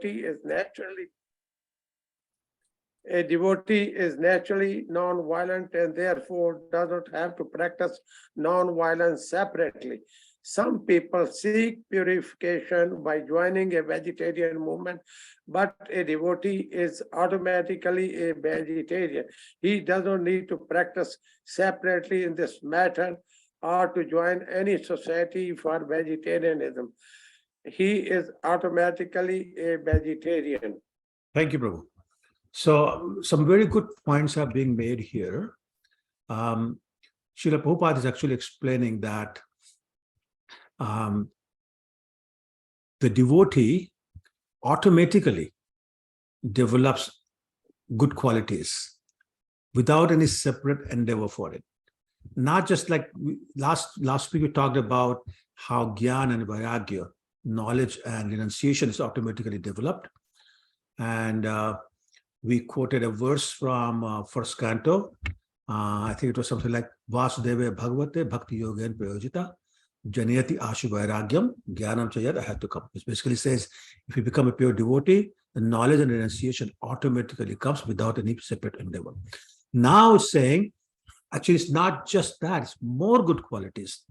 is naturally a devotee is naturally non-violent and therefore does not have to practice non-violence separately. Some people seek purification by joining a vegetarian movement, but a devotee is automatically a vegetarian. He does not need to practice separately in this matter or to join any society for vegetarianism. He is automatically a vegetarian. Thank you, Prabhu. So some very good points are being made here. Srila Prabhupada is actually explaining that the devotee automatically develops good qualities without any separate endeavor for it. Not just like last week we talked about how Gyan and Vairagya, knowledge and renunciation, is automatically developed. And we quoted a verse from first canto. I think it was something like Vasudeva Bhagavate Bhakti Yogen Prayojita Janayati Ashu Vairagyam Jnanam Chayat Ahatukam. It basically says if you become a pure devotee, the knowledge and renunciation automatically comes without any separate endeavor. Now it's saying, actually, it's not just that, it's more good qualities.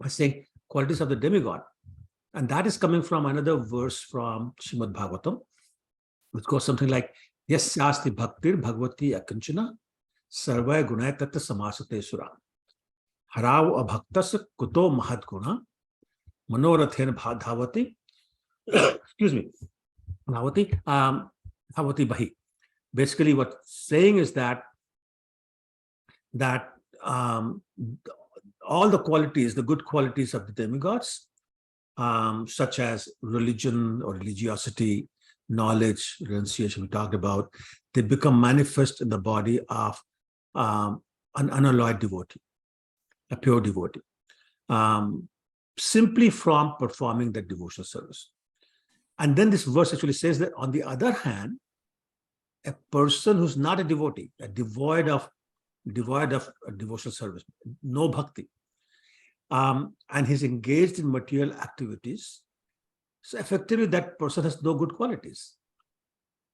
I'm saying qualities of the demigod. And that is coming from another verse from Srimad Bhagavatam, which goes something like, Yes Yasti Bhaktir Bhagavati Akanchana Sarvaya Gunay Tatta Samasate Sura Harav Abhaktas Kuto Mahad Guna Manorathen Bhadhavati excuse me, Bhavati Bahi. Basically, what's saying is that all the qualities, the good qualities of the demigods, such as religion or religiosity, knowledge, renunciation we talked about, they become manifest in the body of an unalloyed devotee, a pure devotee, simply from performing that devotional service. And then this verse actually says that, on the other hand, a person who's not a devotee, devoid of devotional service, no bhakti, and he's engaged in material activities, so effectively that person has no good qualities.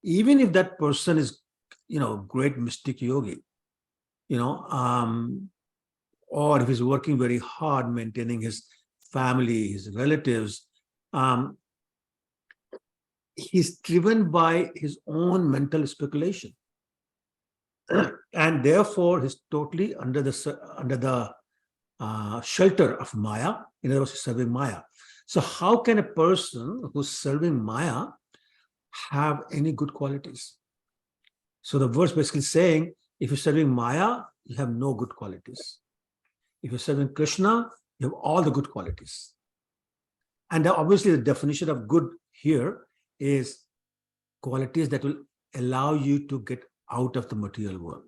Even if that person is, great mystic yogi, or if he's working very hard maintaining his family, his relatives, he's driven by his own mental speculation. And therefore, he's totally under the shelter of Maya. In other words, he's serving Maya. So how can a person who's serving Maya have any good qualities? So the verse basically saying, if you're serving Maya, you have no good qualities. If you're serving Krishna, you have all the good qualities. And obviously the definition of good here is qualities that will allow you to get out of the material world.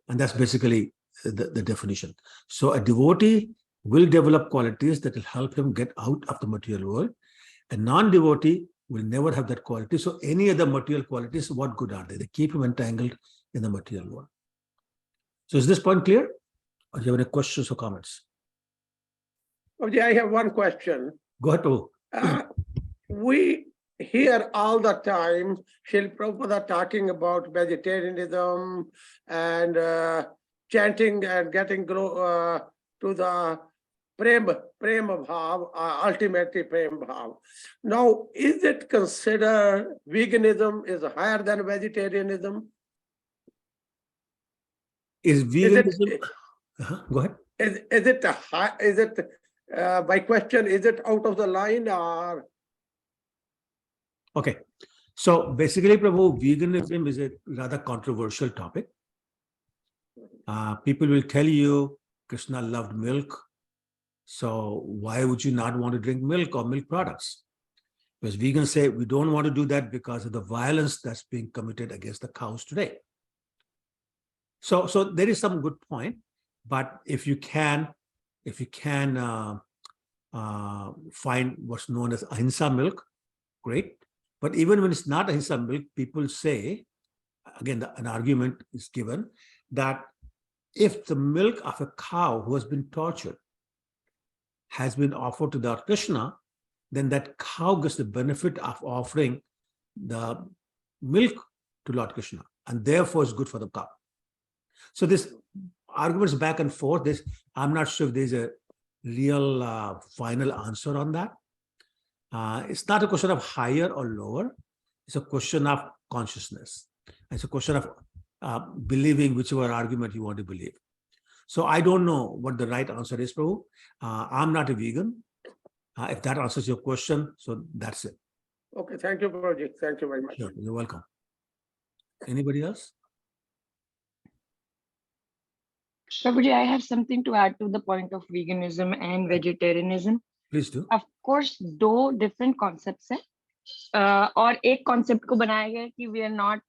And that's basically the definition. So a devotee will develop qualities that will help him get out of the material world. A non-devotee will never have that quality. So any other material qualities, what good are they? They keep him entangled in the material world. So is this point clear? Or do you have any questions or comments? Okay, I have one question. Go ahead, Prabhu. We hear all the time Srila Prabhupada talking about vegetarianism and chanting and getting to the prema bhav, ultimately prema bhav. Now, is it considered veganism is higher than vegetarianism? Is veganism? Go ahead. Is it a high? Is it? My question: is it out of the line or? Okay, so basically, Prabhu, veganism is a rather controversial topic. People will tell you Krishna loved milk, so why would you not want to drink milk or milk products? Because vegans say we don't want to do that because of the violence that's being committed against the cows today. So there is some good point, but if you can find what's known as ahimsa milk, great. But even when it's not ahimsa milk, people say, again, an argument is given that if the milk of a cow who has been tortured has been offered to Lord Krishna, then that cow gets the benefit of offering the milk to Lord Krishna, and therefore it's good for the cow. So this arguments back and forth, I'm not sure if there's a real final answer on that. It's not a question of higher or lower. It's a question of consciousness. It's a question of believing whichever argument you want to believe. So I don't know what the right answer is, Prabhu. I'm not a vegan. If that answers your question, so that's it. Okay, thank you, Prabhuji. Thank you very much. Sure, you're welcome. Anybody else? Prabhuji, I have something to add to the point of veganism and vegetarianism. Please do. Of course, दो different concepts हैं. और एक concept को बनाया गया है कि we are not,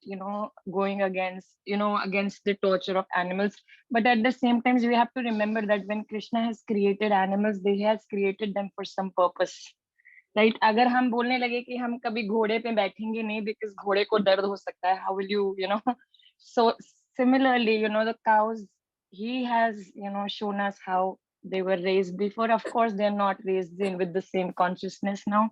going against the torture of animals. But at the same time, we have to remember that when Krishna has created animals, he has created them for some purpose. Right? अगर हम बोलने लगे कि हम कभी घोड़े पे बैठेंगे नहीं because घोड़े को दर्द हो सकता है, how will you, So similarly, the cows, he has, shown us how they were raised before. Of course, they're not raised with the same consciousness now.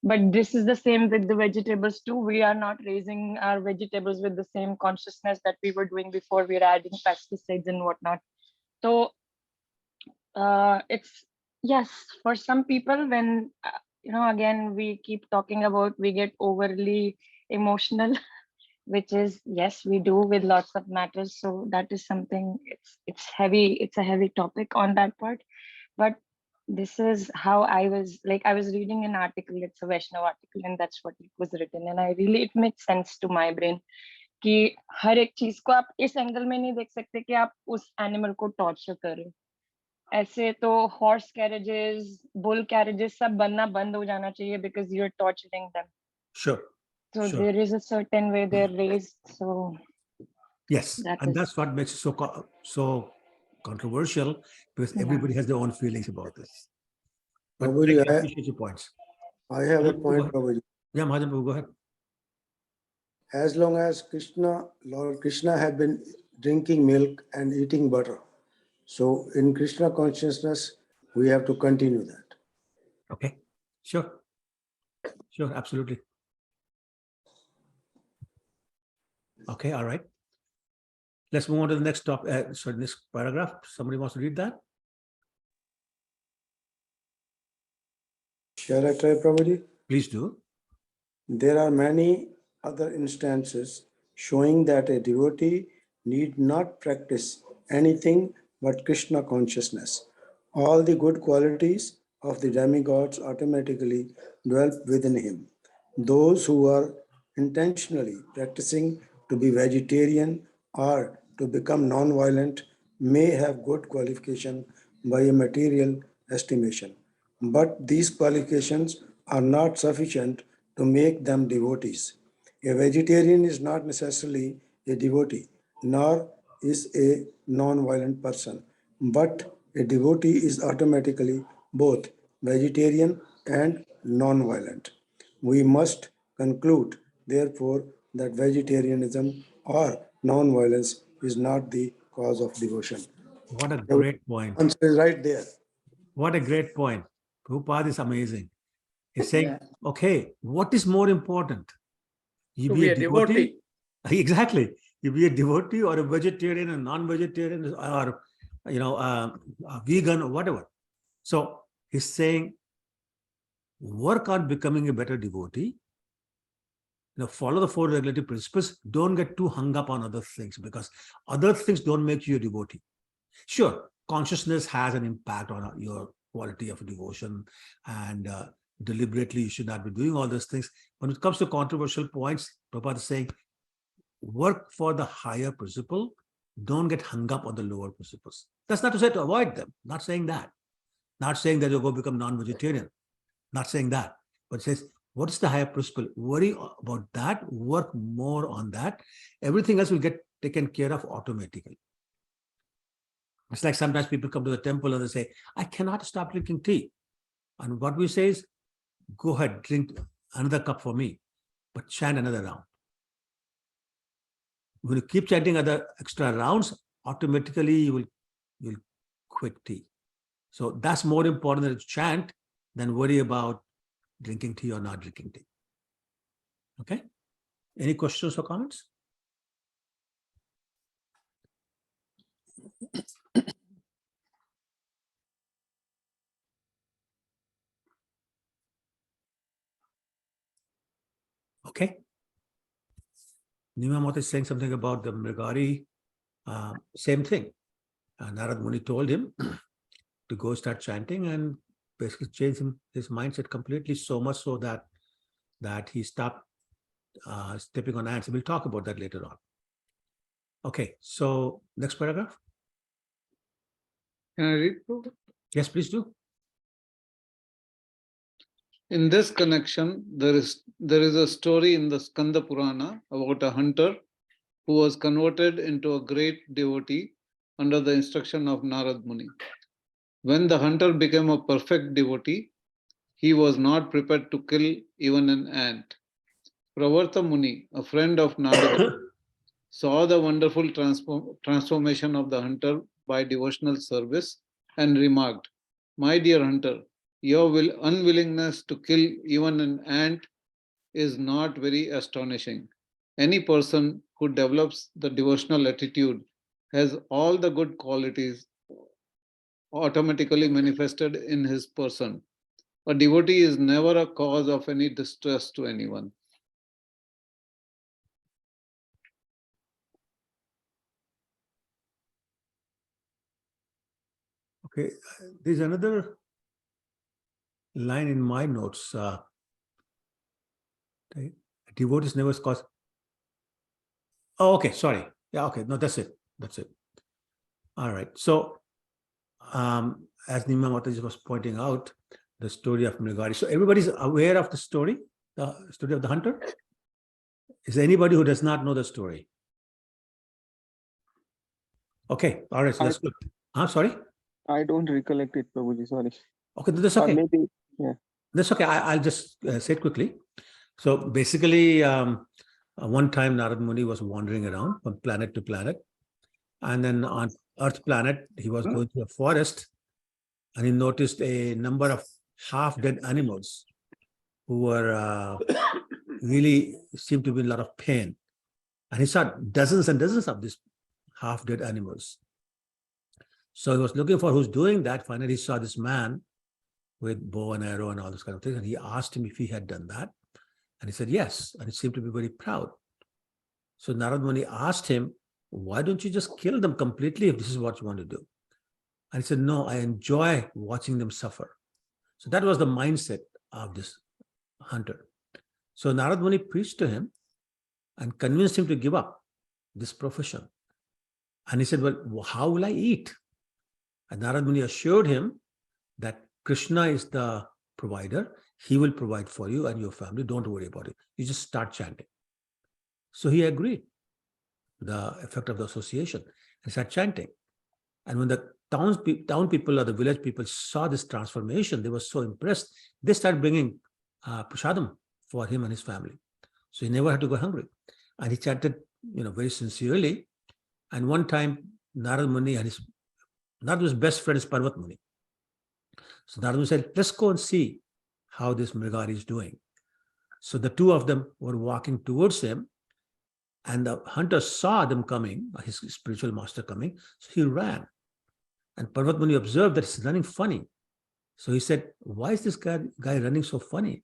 But this is the same with the vegetables too. We are not raising our vegetables with the same consciousness that we were doing before. We're adding pesticides and whatnot. So it's, yes, for some people, when, again, we keep talking about, we get overly emotional, which is, yes, we do with lots of matters. So that is something, it's heavy. It's a heavy topic on that part. But this is how I was reading an article, it's a Vaishnav article, and that's what it was written. And it made sense to my brain कि हर एक चीज को आप इस angle में नहीं देख सकते कि आप उस एनिमल को टॉर्चर कर रहे हो. ऐसे तो हॉर्स कैरेजेस, बुल कैरेजेस सब बनना बंद हो जाना चाहिए because you're torturing them. Sure. So sure. there is a certain way they're raised. So yes, that's what makes it so controversial, because everybody has their own feelings about this. But Prabhuji, I appreciate your points. I have a point, Prabhuji. Yeah, Mahajan Prabhu, go ahead. As long as Lord Krishna had been drinking milk and eating butter, so in Krishna consciousness, we have to continue that. Okay, sure, absolutely. Okay, all right. Let's move on to the next topic. Next paragraph. Somebody wants to read that? Shall I try, Prabhuji? Please do. There are many other instances showing that a devotee need not practice anything but Krishna consciousness. All the good qualities of the demigods automatically dwell within him. Those who are intentionally practicing to be vegetarian or to become non-violent may have good qualification by a material estimation. But these qualifications are not sufficient to make them devotees. A vegetarian is not necessarily a devotee, nor is a non-violent person, but a devotee is automatically both vegetarian and non-violent. We must conclude, therefore, that vegetarianism or non-violence is not the cause of devotion. What a great point. Answer is right there. What a great point. Prabhupada is amazing. He's saying, okay, what is more important? You To be be a a devotee? Exactly. You be a devotee or a vegetarian, a non-vegetarian, or a vegan or whatever. So he's saying, work on becoming a better devotee. Follow the four regulative principles. Don't get too hung up on other things, because other things don't make you a devotee. Sure, consciousness has an impact on your quality of devotion, and deliberately you should not be doing all those things. When it comes to controversial points, Prabhupada is saying, work for the higher principle. Don't get hung up on the lower principles. That's not to say to avoid them. Not saying that. Not saying that you'll go become non-vegetarian. Not saying that. But it says, what is the higher principle? Worry about that. Work more on that. Everything else will get taken care of automatically. It's like sometimes people come to the temple and they say, I cannot stop drinking tea. And what we say is, go ahead, drink another cup for me, but chant another round. When you keep chanting other extra rounds, automatically you'll quit tea. So that's more important than chant than worry about drinking tea or not drinking tea. Okay. Any questions or comments? Okay. Nima Mata is saying something about the Mrigari. Same thing. Narad Muni told him to go start chanting and basically change his mindset completely, so much so that he stopped stepping on ants. We'll talk about that later on. Okay, so next paragraph. Can I read? Yes, please do. In this connection, there is a story in the Skanda Purana about a hunter who was converted into a great devotee under the instruction of Narad Muni. When the hunter became a perfect devotee, he was not prepared to kill even an ant. Pravarta Muni, a friend of Narada, saw the wonderful transformation of the hunter by devotional service and remarked, "My dear hunter, your unwillingness to kill even an ant is not very astonishing. Any person who develops the devotional attitude has all the good qualities automatically manifested in his person. A devotee is never a cause of any distress to anyone." Okay, there's another line in my notes. Devotees never cause. Oh, okay, sorry. Yeah, okay, no, that's it. That's it. All right. So, as Nima Mataji was pointing out, the story of Mrigari. So everybody's aware of the story of the hunter? Is there anybody who does not know the story? Okay, all right, so that's good. Sorry? I don't recollect it, Prabhuji, sorry. Okay, that's Or okay. maybe, yeah. That's okay. I'll just say it quickly. So basically, one time Narad Muni was wandering around from planet to planet. And then on Earth planet, he was going through a forest and he noticed a number of half-dead animals who were really seemed to be in a lot of pain. And he saw dozens and dozens of these half-dead animals. So he was looking for who's doing that. Finally, he saw this man with bow and arrow and all this kind of things. And he asked him if he had done that. And he said, yes. And he seemed to be very proud. So Narad Muni asked him, why don't you just kill them completely if this is what you want to do? And he said, no, I enjoy watching them suffer. So that was the mindset of this hunter. So Narad Muni preached to him and convinced him to give up this profession. And he said, well, how will I eat? And Narad Muni assured him that Krishna is the provider. He will provide for you and your family. Don't worry about it. You just start chanting. So he agreed, the effect of the association, and started chanting. And when the town people or the village people saw this transformation, they were so impressed. They started bringing prasadam for him and his family. So he never had to go hungry. And he chanted, very sincerely. And one time, Narad Muni and Narad's best friend is Parvat Muni. So Narad Muni said, let's go and see how this Mrigari is doing. So the two of them were walking towards him, and the hunter saw them coming, his spiritual master coming, so he ran. And Parvat Muni observed that he's running funny. So he said, why is this guy running so funny?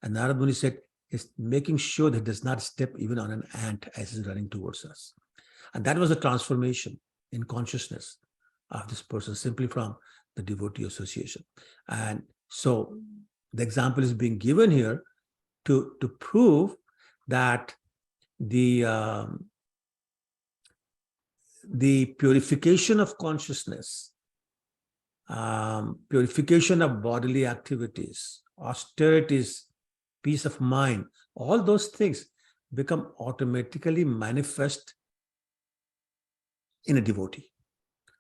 And Narad Muni said, he's making sure that he does not step even on an ant as he's running towards us. And that was a transformation in consciousness of this person simply from the devotee association. And so the example is being given here to prove that the purification of consciousness, purification of bodily activities, austerities, peace of mind, all those things become automatically manifest in a devotee.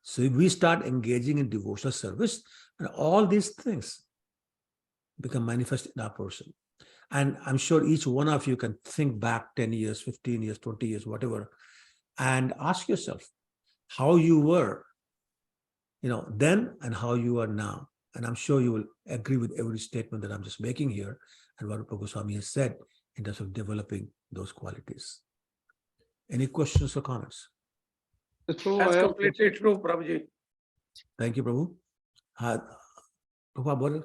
So if we start engaging in devotional service, and all these things become manifest in our person. And I'm sure each one of you can think back 10 years, 15 years, 20 years, whatever, and ask yourself how you were, then and how you are now. And I'm sure you will agree with every statement that I'm just making here and what Rupa Goswami has said in terms of developing those qualities. Any questions or comments? So I That's have, completely true, Prabhuji. Thank you, Prabhu. Rupa, bol.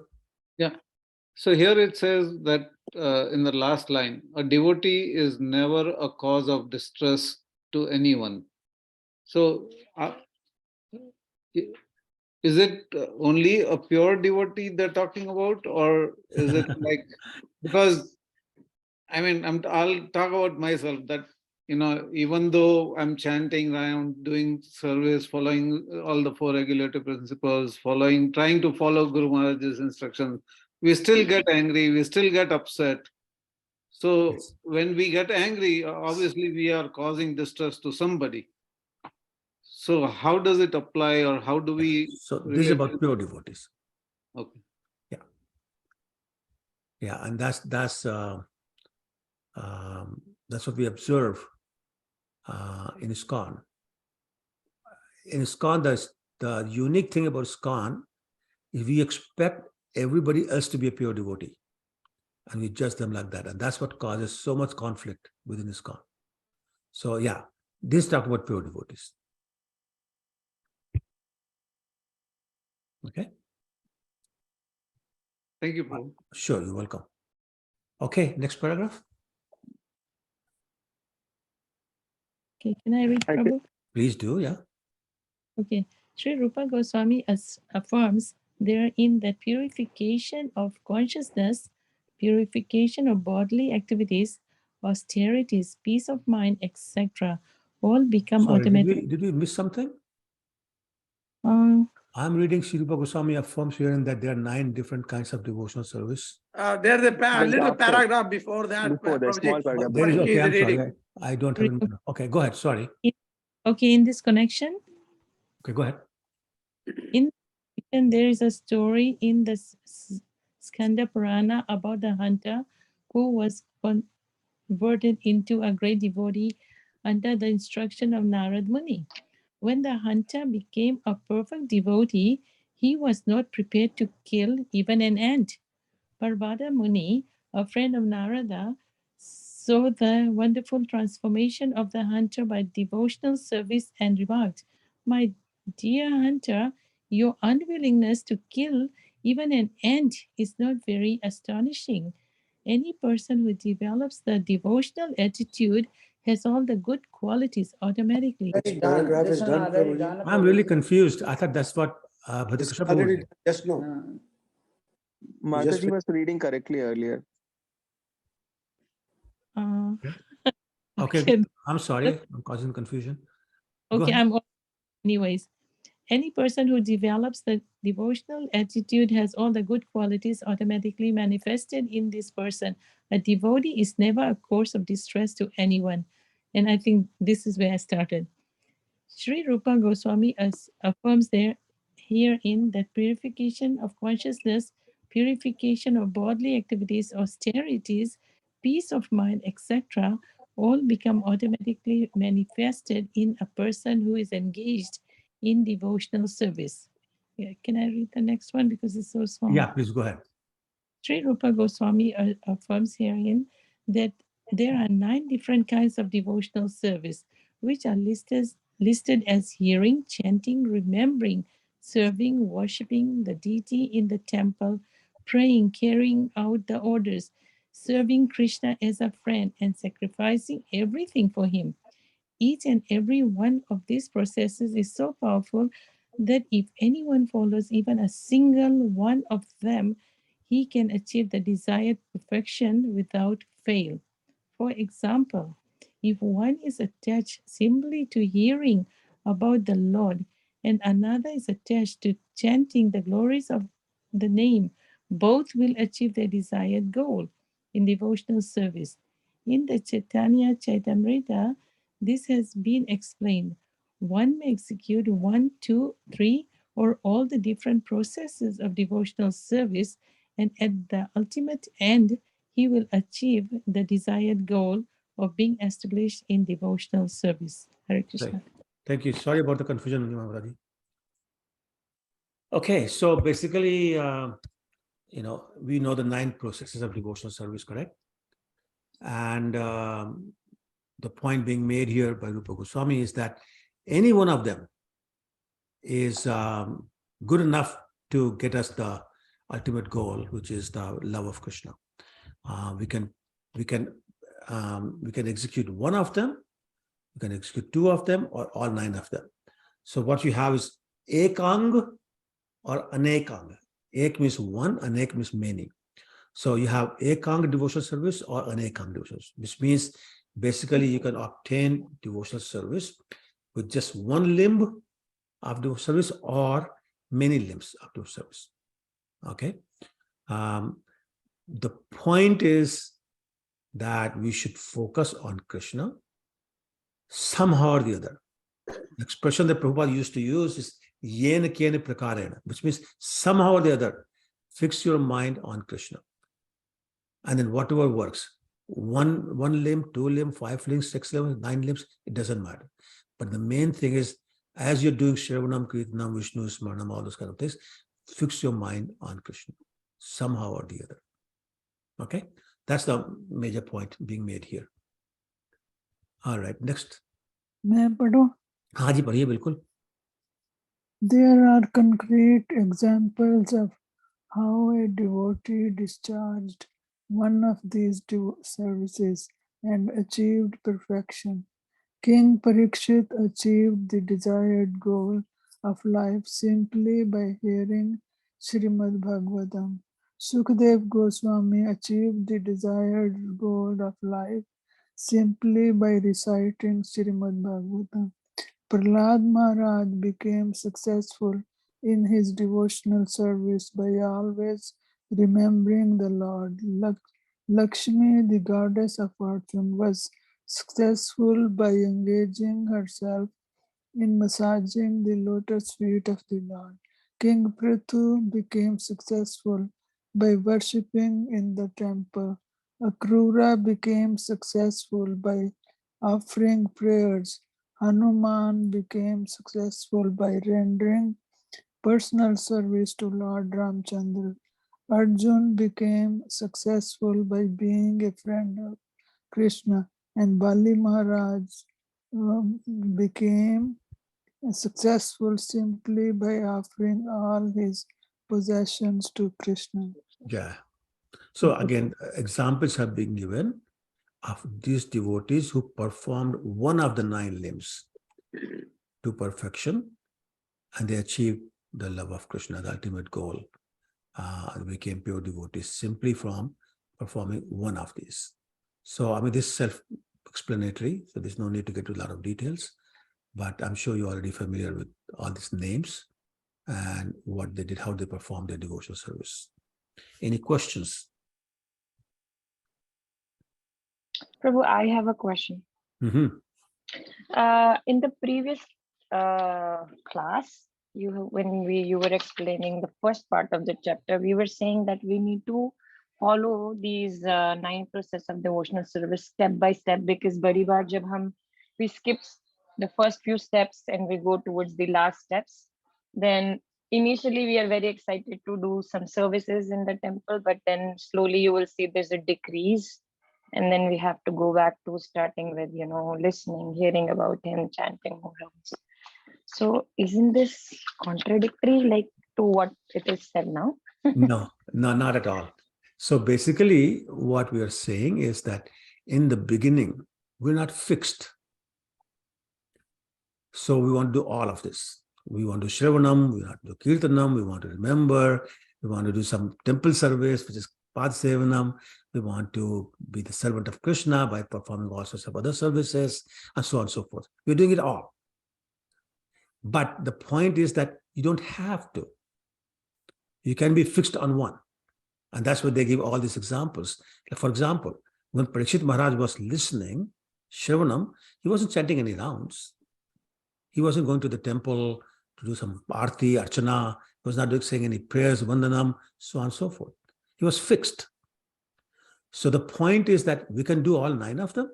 yeah. So here it says that in the last line, a devotee is never a cause of distress to anyone. So is it only a pure devotee they're talking about, or is it like, because I mean, I'll talk about myself that, even though I'm chanting, I'm doing service, following all the 4 regulative principles, trying to follow Guru Maharaj's instructions, we still get angry, we still get upset. So Yes. when we get angry, obviously we are causing distress to somebody. So how does it apply, or how do we? So this is about pure devotees. Okay. Yeah, and that's what we observe in ISKCON. In ISKCON, the unique thing about ISKCON is we expect everybody else to be a pure devotee, and we judge them like that, and that's what causes so much conflict within ISKCON. So yeah, this talk about pure devotees. Okay. Thank you, Prabhu. Sure, you're welcome. Okay, next paragraph. Okay, can I read, I can- Prabhu? Please do, yeah. Okay. Sri Rupa Goswami affirms therein that purification of consciousness, purification of bodily activities, austerities, peace of mind, etc., all become Sorry, automatic. did we miss something? I'm reading Sri Rupa Goswami affirms here in that there are 9 different kinds of devotional service. There's a There's little after- paragraph before that. before that, Prabhuji, small paragraph. There is, what he okay, I'm reading. sorry. I don't have it. Okay, go ahead. Sorry. Okay, in this connection, Okay, go ahead. and there is a story in the Skanda Purana about the hunter who was converted into a great devotee under the instruction of Narad Muni. When the hunter became a perfect devotee, he was not prepared to kill even an ant. Parvada Muni, a friend of Narada, saw the wonderful transformation of the hunter by devotional service and remarked, "My dear hunter, your unwillingness to kill even an ant is not very astonishing. Any person who develops the devotional attitude has all the good qualities automatically." This paragraph is done, Prabhuji. I'm really confused. I thought that's what Bhadra It's Krishna already Prabhu did. done. Just no. Mataji was reading correctly earlier. Uh, Okay, okay, I'm sorry. I'm causing confusion. Go okay, ahead. anyways. Any person who develops the devotional attitude has all the good qualities automatically manifested in this person. A devotee is never a cause of distress to anyone. And I think this is where I started. Sri Rupa Goswami affirms there herein that purification of consciousness, purification of bodily activities, austerities, peace of mind, etc., all become automatically manifested in a person who is engaged in devotional service. Yeah, can I read the next one because it's so small? Yeah, please go ahead. Sri Rupa Goswami affirms herein that there are 9 different kinds of devotional service, which are listed as hearing, chanting, remembering, serving, worshipping the deity in the temple, praying, carrying out the orders, serving Krishna as a friend, and sacrificing everything for him. Each and every one of these processes is so powerful that if anyone follows even a single one of them, he can achieve the desired perfection without fail. For example, if one is attached simply to hearing about the Lord and another is attached to chanting the glories of the name, both will achieve their desired goal in devotional service. In the Chaitanya Chaitamrita, this has been explained. One may execute 1, 2, 3, or all the different processes of devotional service, and at the ultimate end, he will achieve the desired goal of being established in devotional service. Hare Krishna. Thank you. Sorry about the confusion, Maharaj. Okay, so basically, we know the 9 processes of devotional service, correct? And the point being made here by Rupa Goswami is that any one of them is good enough to get us the ultimate goal, which is the love of Krishna. We can execute one of them, we can execute 2 of them, or all 9 of them. So what you have is ekang or anekang. Ek means one, anek means many. So you have ekang devotional service or anekang devotional service, which means basically you can obtain devotional service with just one limb of devotional service or many limbs of devotional service. Okay. The point is that we should focus on Krishna somehow or the other. The expression that Prabhupada used to use is yena kena prakarena, which means somehow or the other, fix your mind on Krishna. And then whatever works, one limb, 2 limbs, 5 limbs, 6 limbs, 9 limbs, it doesn't matter. But the main thing is, as you're doing Shravanam, Kirtanam, Vishnu, Smaranam, all those kind of things, fix your mind on Krishna somehow or the other. Okay, that's the major point being made here. All right, next. मैं पढ़ूं? हाँ जी, पढ़िए बिल्कुल. There are concrete examples of how a devotee discharged one of these services and achieved perfection. King Parikshit achieved the desired goal of life simply by hearing Srimad Bhagavatam. Sukadev Goswami achieved the desired goal of life simply by reciting Srimad Bhagavatam. Prahlad Maharaj became successful in his devotional service by always remembering the Lord. Lakshmi, the goddess of fortune, was successful by engaging herself in massaging the lotus feet of the Lord. King Prithu became successful by worshipping in the temple. Akrura became successful by offering prayers. Hanuman became successful by rendering personal service to Lord Ramchandra. Arjun became successful by being a friend of Krishna, and Bali Maharaj became successful simply by offering all his possessions to Krishna. Yeah. So again, examples have been given of these devotees who performed one of the 9 limbs to perfection, and they achieved the love of Krishna, the ultimate goal. Became pure devotees simply from performing one of these. So, I mean, this is self-explanatory, so there's no need to get to a lot of details, but I'm sure you're already familiar with all these names and what they did, how they performed their devotional service. Any questions? Prabhu, I have a question. Mm-hmm. In the previous class, when you were explaining the first part of the chapter, we were saying that we need to follow these 9 processes of devotional service step by step, because bari baar jab we skip the first few steps and we go towards the last steps, then initially we are very excited to do some services in the temple, but then slowly you will see there's a decrease. And then we have to go back to starting with, listening, hearing about him, chanting more rounds. So isn't this contradictory to what it is said now? No, not at all. So basically what we are saying is that in the beginning, we're not fixed. So we want to do all of this. We want to Shravanam, we want to do Kirtanam, we want to remember, we want to do some temple service, which is Pad Sevanam. We want to be the servant of Krishna by performing all sorts of other services, and so on and so forth. We're doing it all. But the point is that you don't have to. You can be fixed on one. And that's why they give all these examples. Like for example, when Parikshit Maharaj was listening, Shravanam, he wasn't chanting any rounds. He wasn't going to the temple to do some arti, archana. He was not saying any prayers, vandanam, so on and so forth. He was fixed. So the point is that we can do all 9 of them,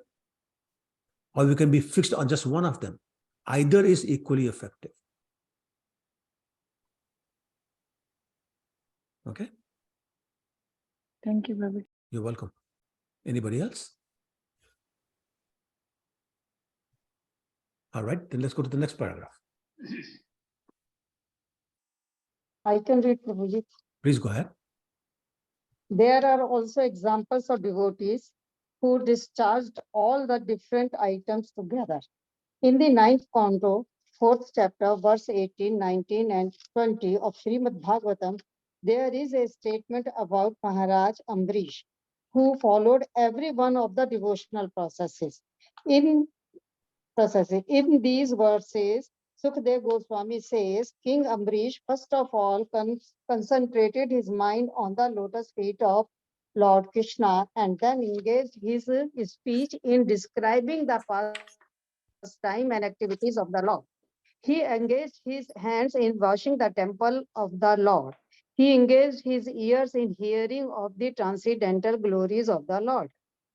or we can be fixed on just one of them. Either is equally effective. Okay, Thank you, Prabhu. you're welcome. Anybody else? All right, then let's go to the next paragraph. I can read, Prabhuji. Please go ahead. There are also examples of devotees who discharged all the different items together. In the ninth canto, fourth chapter, verse 18, 19, and 20 of Srimad Bhagavatam, there is a statement about Maharaj Ambrish, who followed every one of the devotional processes. In these verses, Sukhdev Goswami says, King Ambrish first of all concentrated his mind on the lotus feet of Lord Krishna and then engaged his speech in describing the pastime and activities of the Lord. He engaged his hands in washing the temple of the Lord. He engaged his ears in hearing of the transcendental glories of the Lord.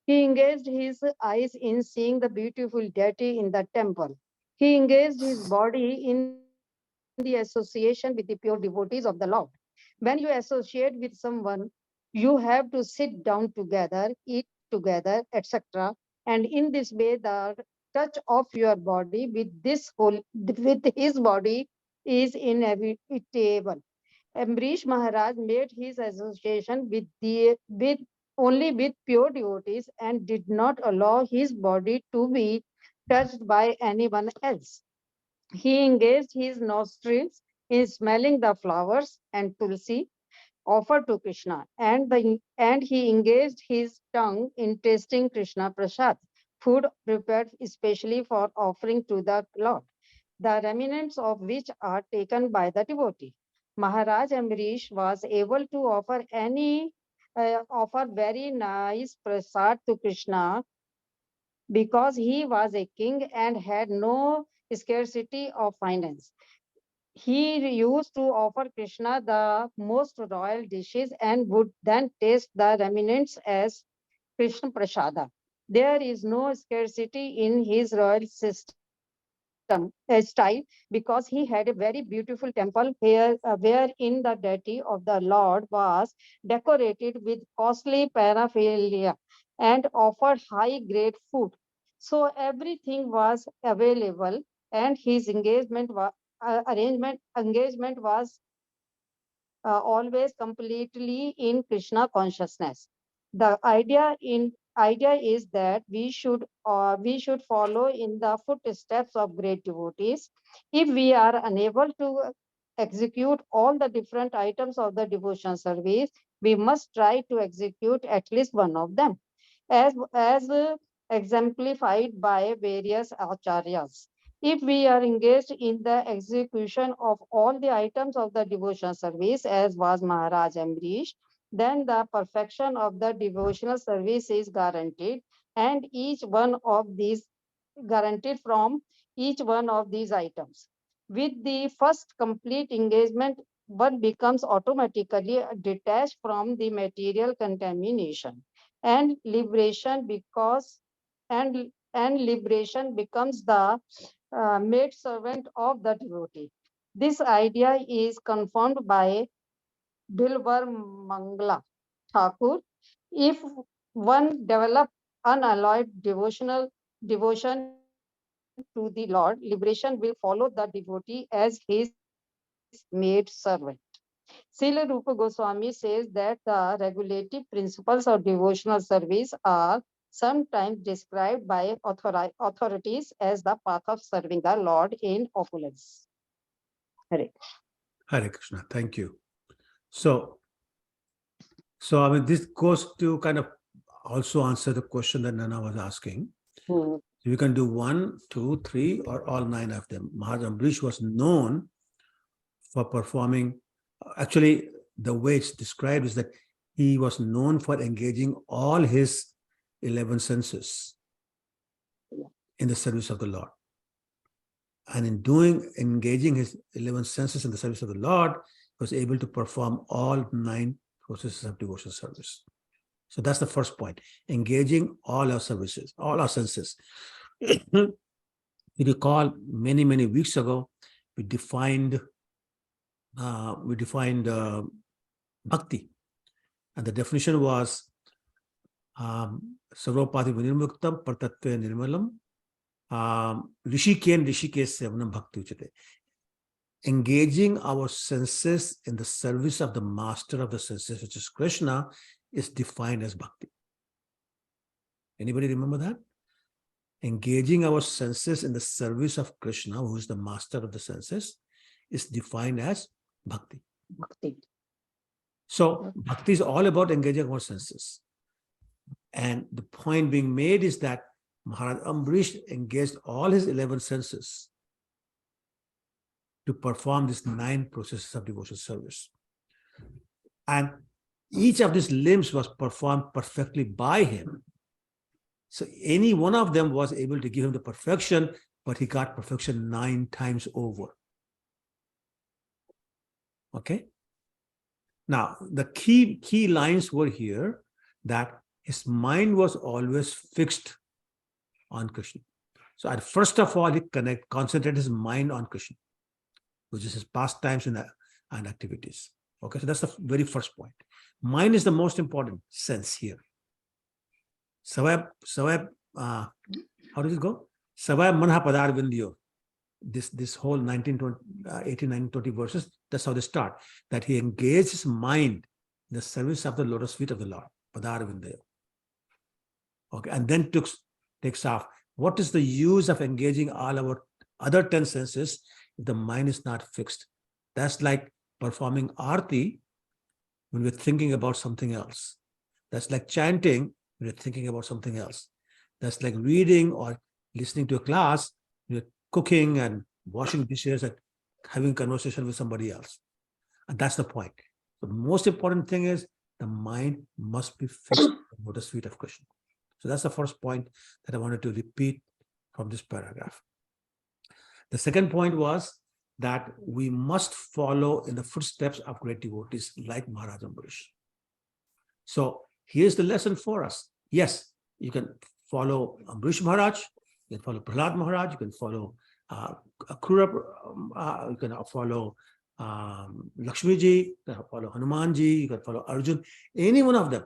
He engaged his eyes in seeing the beautiful deity in the temple. He engaged his body in the association with the pure devotees of the Lord. When you associate with someone, you have to sit down together, eat together, etc. And in this way, the touch of your body with his body is inevitable. Ambrish Maharaj made his association with only with pure devotees and did not allow his body to be touched by anyone else. He engaged his nostrils in smelling the flowers and tulsi offered to Krishna, and he engaged his tongue in tasting Krishna Prasad, food prepared especially for offering to the Lord, the remnants of which are taken by the devotee. Maharaj Ambrish was able to offer very nice prasad to Krishna because he was a king and had no scarcity of finance. He used to offer Krishna the most royal dishes and would then taste the remnants as Krishna Prasada. There is no scarcity in his royal style because he had a very beautiful temple wherein the deity of the Lord was decorated with costly paraphernalia and offered high grade food. So everything was available, and his engagement was always completely in Krishna consciousness. The idea is that we should follow in the footsteps of great devotees. If we are unable to execute all the different items of the devotion service, we must try to execute at least one of them, as exemplified by various acharyas. If we are engaged in the execution of all the items of the devotional service, as was Maharaj Ambrish, then the perfection of the devotional service is guaranteed, and each one of these guaranteed from each one of these items. With the first complete engagement, one becomes automatically detached from the material contamination, and liberation becomes the maid servant of the devotee. This idea is confirmed by Bilwar Mangla Thakur. If one develop unalloyed devotion to the Lord, liberation will follow the devotee as his maid servant. Srila Rupa Goswami says that the regulative principles of devotional service are sometimes described by authorities as the path of serving the Lord in opulence. Hare. Hare Krishna. Thank you. So I mean, this goes to kind of also answer the question that Nana was asking. You can do 1, 2, 3, or all 9 of them. Maharaj Ambrish was known for performing, actually, the way it's described is that he was known for engaging all his 11 senses in the service of the Lord. And in engaging his 11 senses in the service of the Lord, he was able to perform all 9 processes of devotional service. So that's the first point, engaging all our services, all our senses. You recall many weeks ago, we defined bhakti. And the definition was Sarvapati Vinirmuktam Partatve Nirmalam Rishikesh Sevanam Bhakti Uchate. Engaging our senses in the service of the master of the senses, which is Krishna, is defined as bhakti. Anybody remember that? Engaging our senses in the service of Krishna, who is the master of the senses, is defined as bhakti. Bhakti. So bhakti is all about engaging our senses. And the point being made is that Maharaj Ambarish engaged all his 11 senses to perform these 9 processes of devotional service. And each of these limbs was performed perfectly by him. So any one of them was able to give him the perfection, but he got perfection 9 times over. Okay? Now, the key lines were here that his mind was always fixed on Krishna. So at first of all, he concentrated his mind on Krishna, which is his pastimes and activities. Okay, so that's the very first point. Mind is the most important sense here. Savaya, how does it go? Savaya manha padar vindyo. This whole 18, 19, 20 verses, that's how they start. That he engaged his mind in the service of the lotus feet of the Lord. Padar vindyo. Okay, and then takes off. What is the use of engaging all our other 10 senses if the mind is not fixed? That's like performing arti when we're thinking about something else. That's like chanting when you're thinking about something else. That's like reading or listening to a class when you're cooking and washing dishes and having conversation with somebody else. And that's the point. The most important thing is the mind must be fixed on the lotus feet of Krishna. So that's the first point that I wanted to repeat from this paragraph. The second point was that we must follow in the footsteps of great devotees like Maharaj Ambarish. So here's the lesson for us. Yes, you can follow Ambarish Maharaj, you can follow Prahlad Maharaj, you can follow Akrura, you can follow Lakshmi Ji, you can follow Hanuman Ji, you can follow Arjun, any one of them.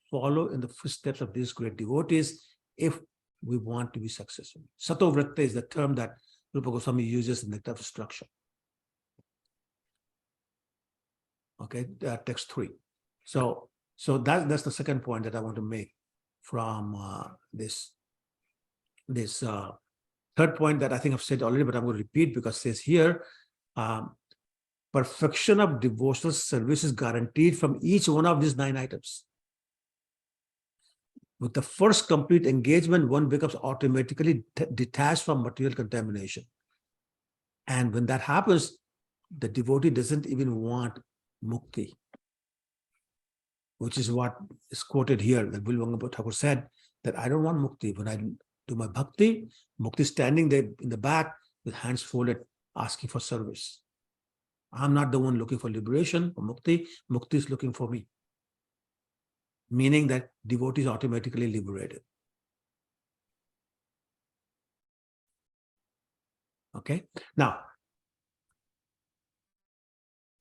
Follow in the footsteps of these great devotees if we want to be successful. Sato Vratta is the term that Rupa Goswami uses in Nectar of Instruction. Okay, text 3. So that's the second point that I want to make from this third point that I think I've said already, but I'm going to repeat because it says here, perfection of devotional service is guaranteed from each one of these 9 items. With the first complete engagement, one becomes automatically detached from material contamination. And when that happens, the devotee doesn't even want mukti, which is what is quoted here. That Bilwangapur Thakur said that I don't want mukti. When I do my bhakti, mukti is standing there in the back with hands folded, asking for service. I'm not the one looking for liberation or mukti. Mukti is looking for me. Meaning that devotee is automatically liberated. Okay. Now,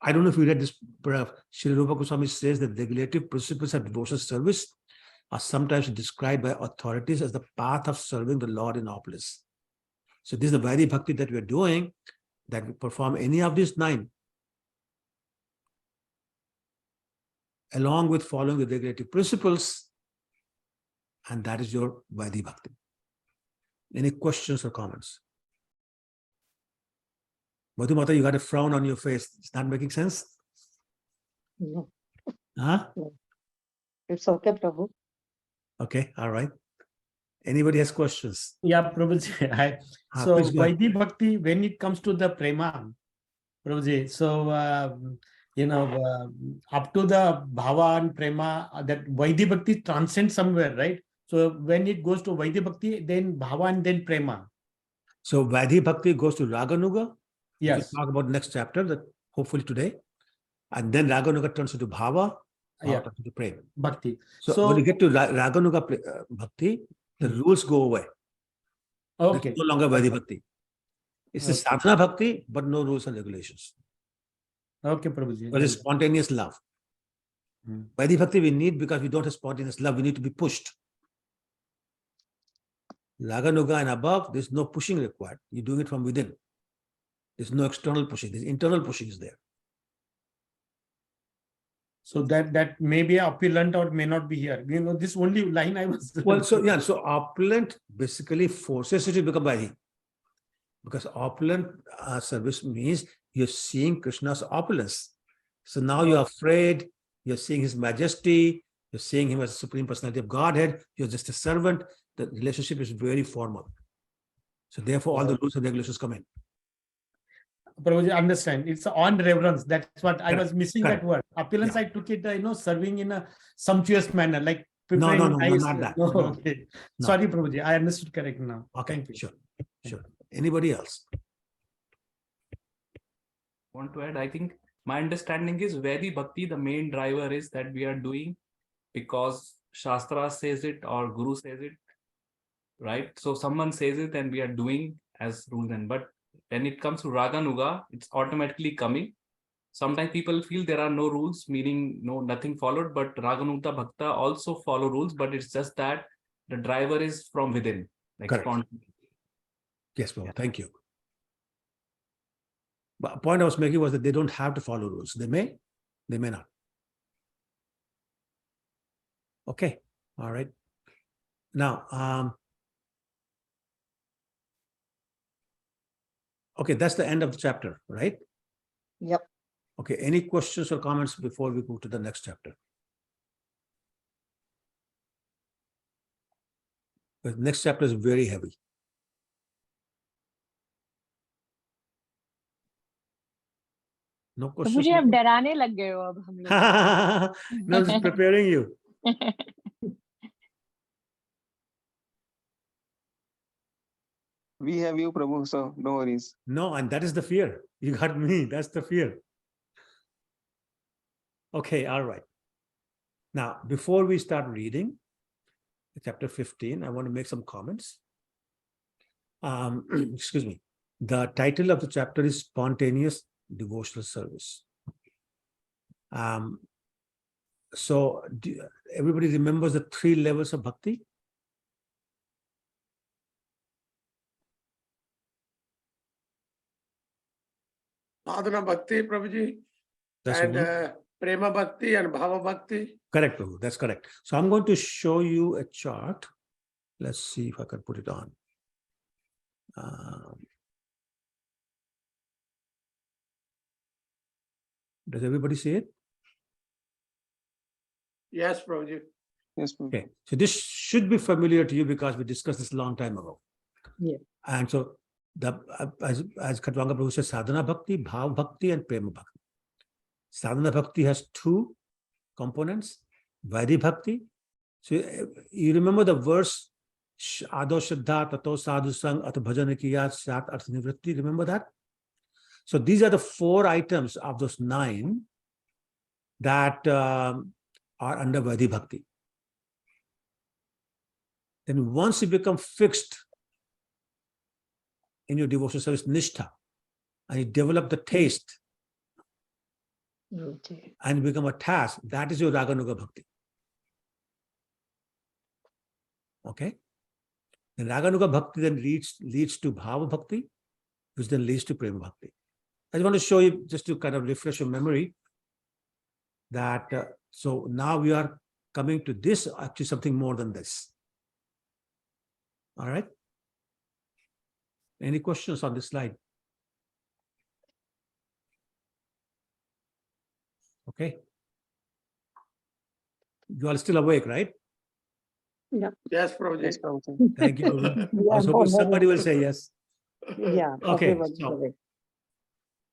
I don't know if you read this paragraph. Srila Rupa Goswami says that regulative principles of devotional service are sometimes described by authorities as the path of serving the Lord in opulence. So this is the Vaidhi Bhakti that we're doing, that we perform any of these 9, along with following the regulative principles, and that is your Vaidhi Bhakti. Any questions or comments? Madhu Mata, you got a frown on your face. It's not making sense? No, Huh? it's okay, Prabhu. Okay, all right. Anybody has questions? Yeah, Prabhuji. So please go ahead. Vaidhi Bhakti, when it comes to the prema, Prabhuji, so up to the bhava and prema, that Vaidhi Bhakti transcends somewhere, right? So when it goes to Vaidhi Bhakti, then bhava and then prema. So Vaidhi Bhakti goes to Raganuga. Yes. We'll talk about next chapter, that hopefully today. And then Raganuga turns into bhava, Yeah. turns into prema. Bhakti. So when you get to Raganuga Bhakti, the rules go away. Okay. It's no longer Vaidhi Bhakti. It's a sadhana bhakti, but no rules and regulations. Okay, Prabhuji. But it's spontaneous love. Vaidhi Bhakti we need because we don't have spontaneous love. We need to be pushed. Raganuga and above, there's no pushing required. You're doing it from within. There's no external pushing. There's internal pushing is there. So that may be opulent or may not be here. This only line I was. Well, so opulent basically forces you to become Vaidhi. Because opulent service means you're seeing Krishna's opulence. So now you're afraid, you're seeing his majesty, you're seeing him as the Supreme Personality of Godhead, you're just a servant. The relationship is very formal. So therefore, all the rules and regulations come in. Prabhuji, understand. It's on reverence. That's what I Correct. was missing Correct. that word. Opulence, I took it, serving in a sumptuous manner, like No, preparing nice. not that. No, No. okay. No. Sorry, Prabhuji. I understood correct now. Okay, Thank you. sure. Anybody else? Want to add, I think my understanding is Vaidhi Bhakti, the main driver is that we are doing because Shastra says it or Guru says it, right? So someone says it and we are doing as rules. And but when it comes to Raganuga, it's automatically coming. Sometimes people feel there are no rules, meaning nothing followed, but Raganuga Bhakta also follow rules, but it's just that the driver is from within, like Correct. spontaneous. Yes, well, thank you. But the point I was making was that they don't have to follow rules. They may not. Okay, all right. Now, okay, that's the end of the chapter, right? Yep. Okay, any questions or comments before we go to the next chapter? The next chapter is very heavy. No तो questions? मुझे अब डराने लग गए हो अब हम लोग No, it's preparing you. We have you, Prabhu, so no worries. No, and that is the fear. You got me. That's the fear. Okay, all right. Now, before we start reading chapter 15, I want to make some comments. Excuse me. The title of the chapter is Spontaneous Devotional Service. So everybody remembers the 3 levels of bhakti? Sadhana Bhakti, Prabhuji, That's and one. Prema Bhakti and Bhava Bhakti. Correct, Prabhu. That's correct. So I'm going to show you a chart. Let's see if I can put it on. Does everybody see it? Yes, Prabhuji. Yes, Prabhu. Okay. So this should be familiar to you because we discussed this a long time ago. Yeah. And so as Khatwanga Prabhu says, Sadhana Bhakti, Bhav Bhakti, and Prema Bhakti. Sadhana Bhakti has 2 components, Vaidhi Bhakti. So you remember the verse, Ado Shraddha, Tato Sadhu Sang, At Bhajana Kiya, Sat Arth Nivritti. Remember that? So these are the 4 items of those 9 that are under Vaidhi Bhakti. Then once you become fixed in your devotional service, Nishtha, and you develop the taste, and you become attached, that is your Raganuga Bhakti. Okay? And Raganuga Bhakti then leads to Bhava Bhakti, which then leads to Prema Bhakti. I just want to show you, just to kind of refresh your memory, that so now we are coming to this, actually something more than this. All right? Any questions on this slide? Okay. You are still awake, right? Yes, Prabhuji. Yes, Prabhu. Thank you. I was hoping somebody will say yes. Yeah. Okay. everybody is awake.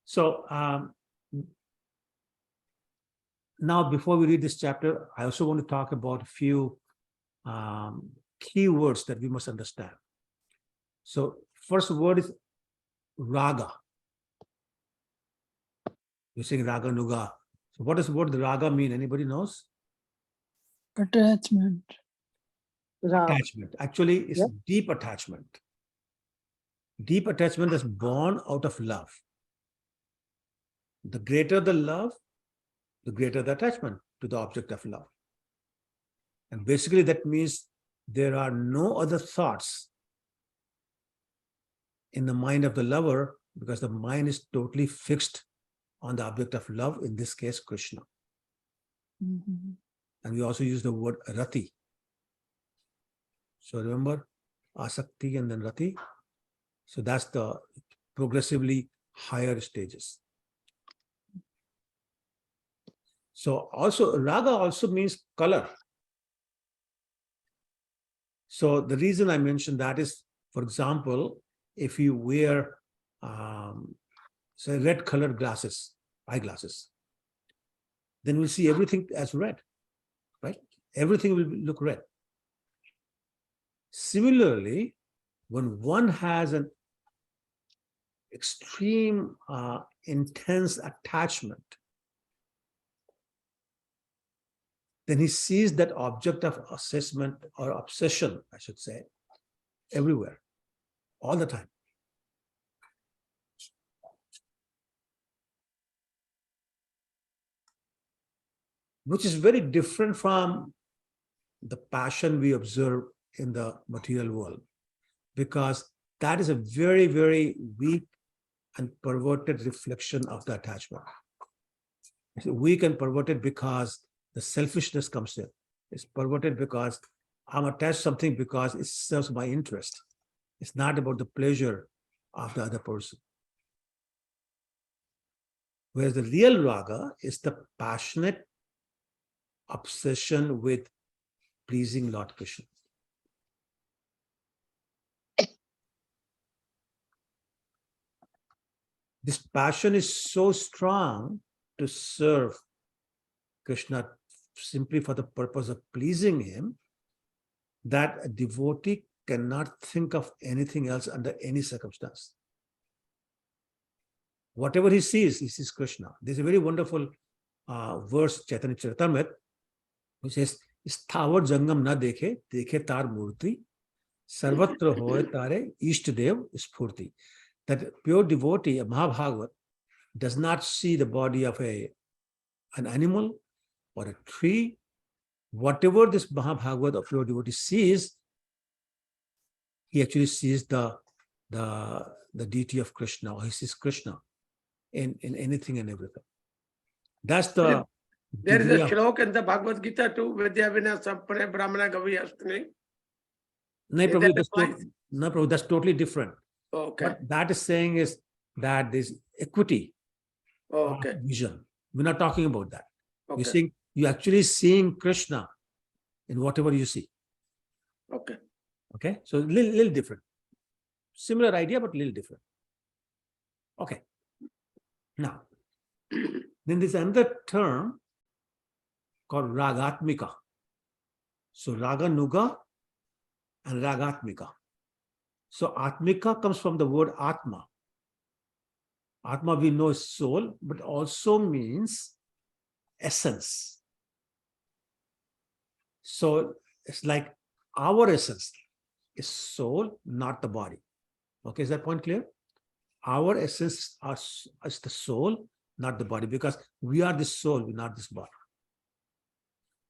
So now, before we read this chapter, I also want to talk about a few key words that we must understand. So first word is raga. You're saying raga nuga. So what does the word raga mean? Anybody knows? Attachment. Attachment. Actually, it's Yep. deep attachment. Deep attachment is born out of love. The greater the love, the greater the attachment to to the object of love. And basically that means there are no other thoughts in the mind of the lover, because the mind is totally fixed on the object of love, in this case, Krishna. Mhm. And we also use the word rati. So remember, asakti and then rati. So that's the progressively higher stages. So also raga also means color. So the reason I mentioned that is, for example, if you wear say red colored glasses, eyeglasses, then we'll see everything as red, right? Everything will look red. Similarly, when one has an extreme intense attachment, then he sees that object of assessment or obsession, I should say, everywhere, all the time. Which is very different from the passion we observe in the material world, because that is a very, very weak and perverted reflection of the attachment. It's weak and perverted because the selfishness comes in. It's perverted because I'm attached to something because it serves my interest. It's not about the pleasure of the other person. Whereas the real raga is the passionate obsession with pleasing Lord Krishna. This passion is so strong to serve Krishna simply for the purpose of pleasing him, that a devotee cannot think of anything else under any circumstance. Whatever he sees Krishna. There's a very wonderful verse, Chaitanya Charitamrita, which says, Sthavar Jangam na dekhe, dekhe tar murti, sarvatra hoye tare ishtadev spurti. That pure devotee, a Mahabhagavat, does not see the body of an animal or a tree. Whatever this Mahabhagavat of pure devotee sees, he actually sees the deity of Krishna, or he sees Krishna in anything and everything. That's the There is a degree of- shlok in the Bhagavad Gita too, Vidya Vina Sampane Brahmana Gavi Astani. No, Is Prabhu, that the no, Prabhu, that's totally different. Okay, What that is saying is that there's equity of okay, vision. We're not talking about that. We're okay, saying you're actually seeing Krishna in whatever you see. okay. Okay, so little different. Similar idea, but little different. Okay. Now, then there's another term called ragatmika. So raga nuga and ragatmika. So atmika comes from the word atma. Atma we know is soul, but also means essence. So it's like our essence is soul, not the body. Okay, is that point clear? Our essence is the soul, not the body, because we are the soul, we're not this body.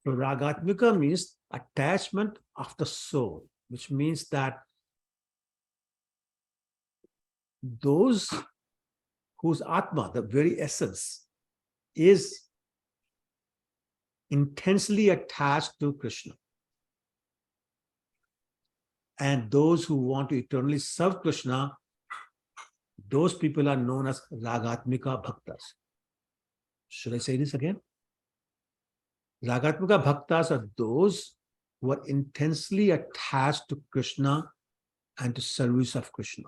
So ragatmika means attachment of the soul, which means that those whose atma, the very essence, is intensely attached to Krishna, and those who want to eternally serve Krishna, those people are known as ragatmika bhaktas. Should I say this again? Ragatmika bhaktas are those who are intensely attached to Krishna and to service of Krishna,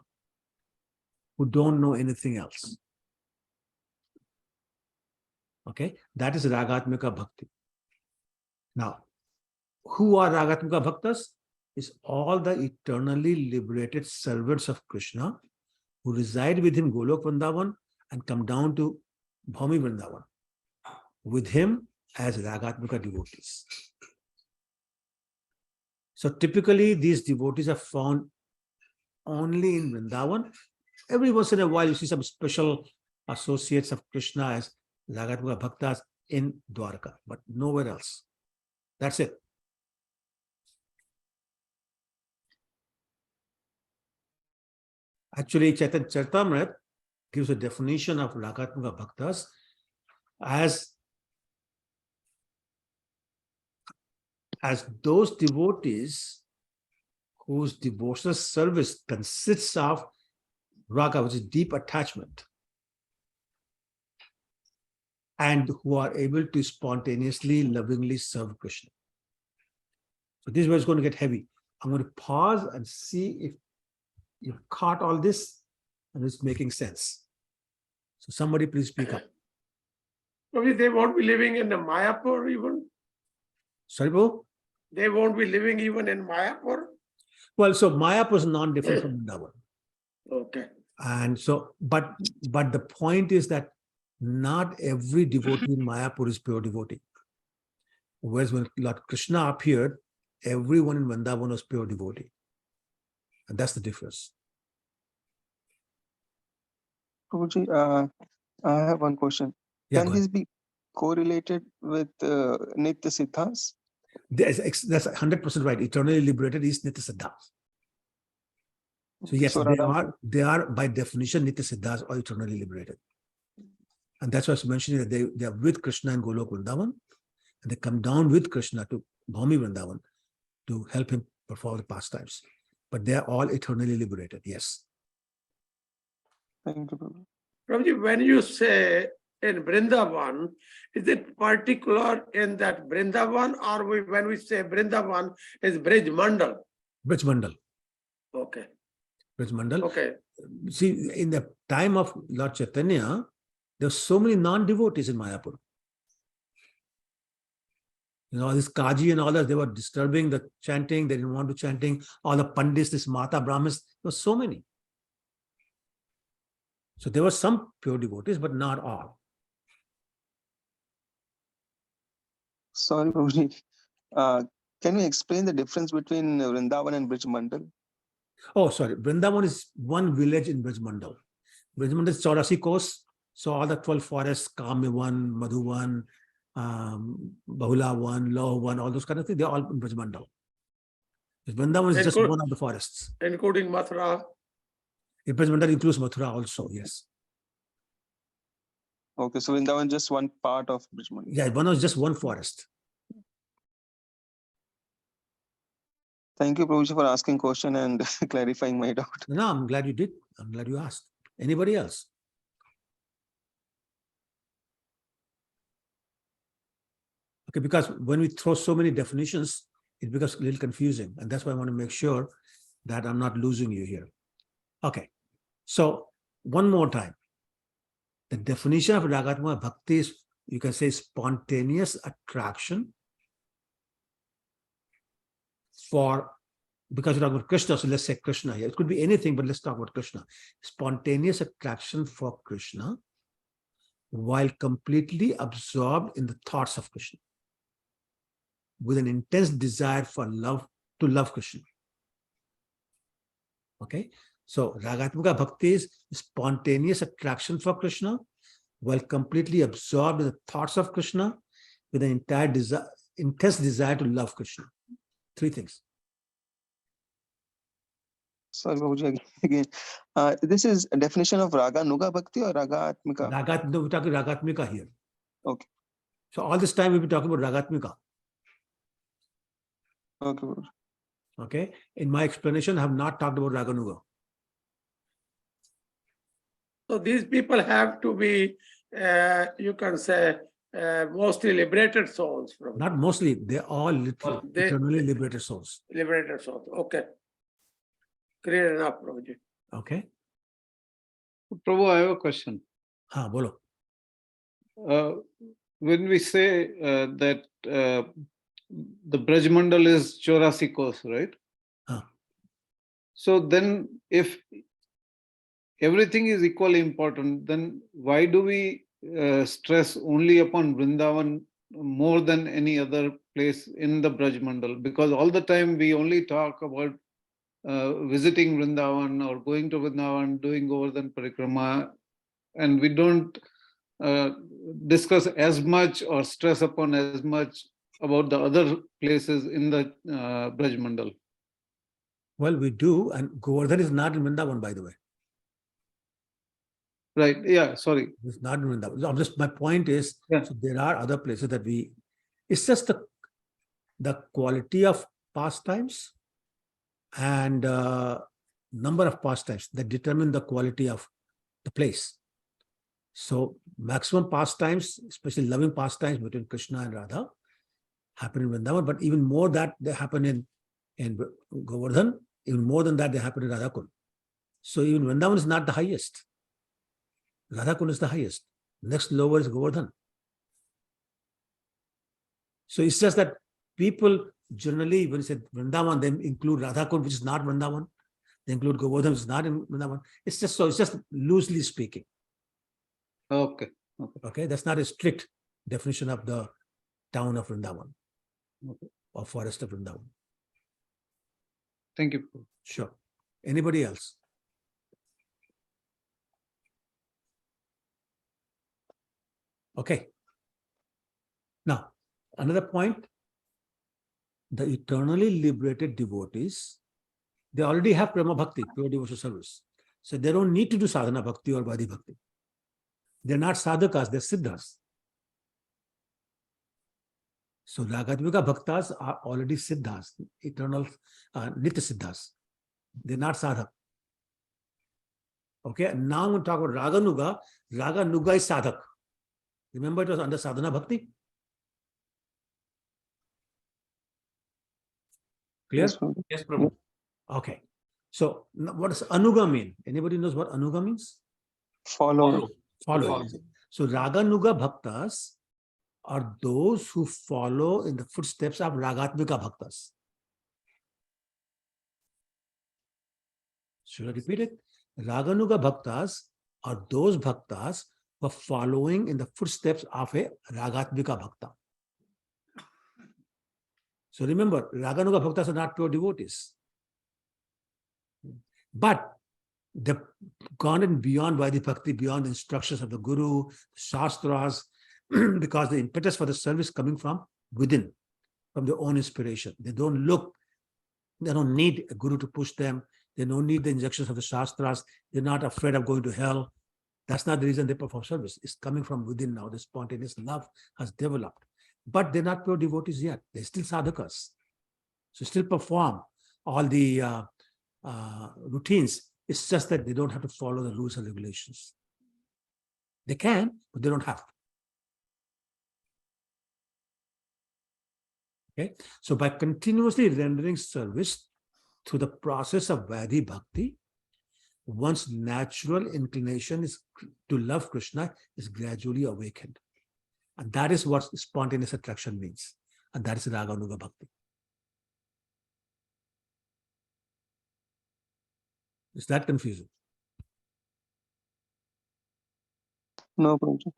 who don't know anything else. Okay, that is ragatmika bhakti. Now, who are ragatmika bhaktas? Is all the eternally liberated servants of Krishna who reside with him Golok Vrindavan and come down to Bhumi Vrindavan with him as ragatmika devotees. So typically these devotees are found only in Vrindavan. Every once in a while you see some special associates of Krishna as ragatmika bhaktas, in Dwarka, but nowhere else. That's it. Actually, Chaitanya Charitamrita gives a definition of Ragatmaka Bhaktas as those devotees whose devotional service consists of raga, which is deep attachment, and who are able to spontaneously, lovingly serve Krishna. So this is where it's going to get heavy. I'm going to pause and see if you've caught all this and it's making sense. So somebody please speak up. Probably they won't be living in the Mayapur even. Sorry, bro? They won't be living even in Mayapur. Well, so Mayapur is non-different from Vrindavan. Okay. And so, but the point is that not every devotee in Mayapur is pure devotee. Whereas when Lord Krishna appeared, everyone in Vrindavan was pure devotee. And that's the difference. Prabhuji, I have one question. Yeah, Can this be correlated with Nitya Siddhas? That's 100% right. Eternally liberated is Nitya Siddhas. So yes, So they are by definition Nitya Siddhas or eternally liberated. And that's why I was mentioning that they are with Krishna in Golok Vrindavan, and they come down with Krishna to Bhumi Vrindavan to help him perform the pastimes. But they are all eternally liberated, yes. Thank you, Prabhu. Prabhuji, when you say in Vrindavan, is it particular in that Vrindavan, or when we say Vrindavan is Brij Mandal? Brij Mandal. Okay. Brij Mandal. Okay. See, in the time of Lord Chaitanya, there were so many non-devotees in Mayapur. You know, this Kaji and all that, they were disturbing the chanting. They didn't want to chanting. All the Pandits, this Mata Brahmins, there were so many. So there were some pure devotees, but not all. Sorry, Prabhuji. Can you explain the difference between Vrindavan and Brij Mandal? Oh, sorry. Vrindavan is one village in Brij Mandal. Brij Mandal is 84 kos. So all the 12 forests, Kamyavan, Madhuvan, Bahulavan, Lohavan, all those kind of things, they're all in Brij Mandal. Vrindavan is just one of the forests. Including Mathura. Brij Mandal includes Mathura also, yes. Okay, so Vrindavan is just one part of Brij Mandal. Yeah, one was just one forest. Thank you, Prabhuji, for asking question and clarifying my doubt. No, I'm glad you did. I'm glad you asked. Anybody else? Okay, because when we throw so many definitions, it becomes a little confusing. And that's why I want to make sure that I'm not losing you here. Okay, so one more time. The definition of Ragatmaka Bhakti is, you can say, spontaneous attraction for, because you're talking about Krishna, so let's say Krishna here. It could be anything, but let's talk about Krishna. Spontaneous attraction for Krishna while completely absorbed in the thoughts of Krishna, with an intense desire for love, to love Krishna. Okay, so Ragatmaka Bhakti is spontaneous attraction for Krishna while completely absorbed in the thoughts of Krishna with an entire desire, intense desire to love Krishna. Three things. Sorry, Prabhuji, again. This is a definition of Raga Nuga Bhakti or Raga Atmika? No, we're talking Ragatmika here. Okay. So all this time we'll be talking about Ragatmika. Okay, Prabhuji. Okay. In my explanation, I have not talked about Raganuga. So these people have to be, you can say, mostly liberated souls. From Not mostly, they're all eternally liberated souls. Liberated souls. Okay. Clear enough, Prabhuji. Okay. Prabhu, I have a question. Bolo. When we say that the Braj Mandal is 84 kos, right? So then if everything is equally important, then why do we stress only upon Vrindavan more than any other place in the Braj Mandal? Because all the time we only talk about visiting Vrindavan or going to Vrindavan, doing Govardhan Parikrama, and we don't discuss as much or stress upon as much about the other places in the Braj Mandal. Well, we do, and Govardhan is not in Vrindavan, by the way. Right. Yeah. Sorry. It's not in Vrindavan. So just my point is, Yeah. so there are other places that it's just the quality of pastimes and number of pastimes that determine the quality of the place. So maximum pastimes, especially loving pastimes between Krishna and Radha, happen in Vrindavan, but even more that they happen in Govardhan, even more than that they happen in Radhakund. So even Vrindavan is not the highest. Radhakund is the highest. Next lower is Govardhan. So it's just that people generally, when you say Vrindavan, they include Radhakund, which is not Vrindavan. They include Govardhan, which is not in Vrindavan. It's just loosely speaking. Okay. Okay, that's not a strict definition of the town of Vrindavan or forest of Vrindavan. Thank you. Sure. Anybody else? Okay. Now, another point, the eternally liberated devotees, they already have prema bhakti, pure devotional service. So they don't need to do sadhana bhakti or vadi bhakti. They're not sadhakas, they're siddhas. So Ragatmika bhaktas are already siddhas, eternal nitya siddhas. They're not sadhak. Okay, now I'm going to talk about Raganuga. Raganuga is sadhak. Remember, it was under sadhana bhakti. Clear? Yes, Prabhuji. Yes, Prabhu. Okay. So what does anuga mean? Anybody knows what anuga means? Follow. Follow. So Raganuga bhaktas are those who follow in the footsteps of Ragatmika bhaktas. Should I repeat it? Raganuga bhaktas are those bhaktas who are following in the footsteps of a Ragatmika bhakta. So remember, Raganuga bhaktas are not pure devotees. But they've gone in beyond Vaidhi Bhakti, beyond the instructions of the Guru, Shastras, because the impetus for the service coming from within, from their own inspiration. They don't need a Guru to push them. They don't need the injunctions of the Shastras. They're not afraid of going to hell. That's not the reason they perform service. It's coming from within now. The spontaneous love has developed. But they're not pure devotees yet. They're still sadhakas. So still perform all the routines. It's just that they don't have to follow the rules and regulations. They can, but they don't have to. Okay, so by continuously rendering service through the process of Vaidhi Bhakti, one's natural inclination is to love Krishna is gradually awakened. And that is what spontaneous attraction means. And that is Raganuga Bhakti. Is that confusing? No, Prabhuji.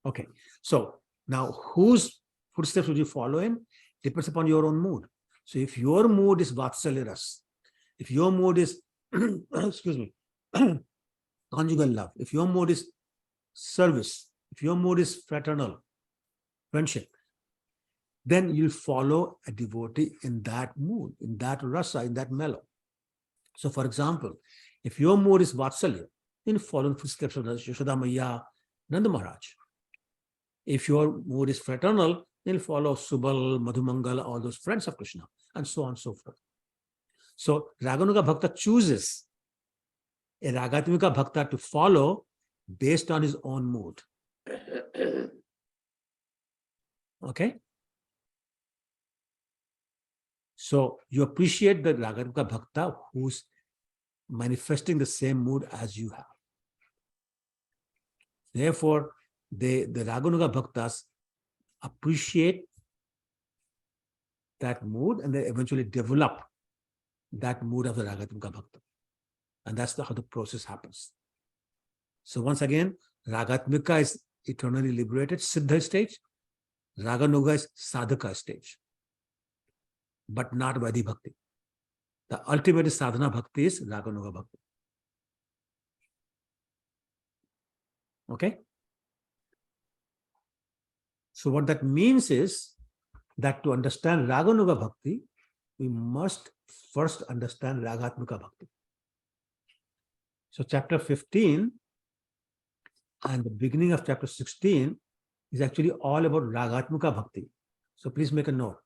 Okay, so now whose footsteps would you follow in? Depends upon your own mood. So if your mood is Vatsalya Ras, if your mood is, excuse me, conjugal love, if your mood is service, if your mood is fraternal, friendship, then you'll follow a devotee in that mood, in that rasa, in that mellow. So for example, if your mood is Vatsalya, then follow the footsteps of Yashoda Maiya, Nanda Maharaj. If your mood is fraternal, then follow Subal, Madhumangal, all those friends of Krishna, and so on and so forth. So Raganuga Bhakta chooses a Ragatmika Bhakta to follow based on his own mood. Okay? So you appreciate the Ragatmika Bhakta who's manifesting the same mood as you have. Therefore, the Raganuga Bhaktas appreciate that mood and they eventually develop that mood of the Ragatmika Bhakta. And that's how the process happens. So once again, Ragatmika is eternally liberated, Siddha stage. Raganuga is Sadhaka stage, but not Vaidhi Bhakti. The ultimate sadhana bhakti is Raganuga Bhakti. Okay? So what that means is that to understand Raganuga Bhakti, we must first understand Ragatmika Bhakti. So chapter 15 and the beginning of chapter 16 is actually all about Ragatmika Bhakti. So please make a note.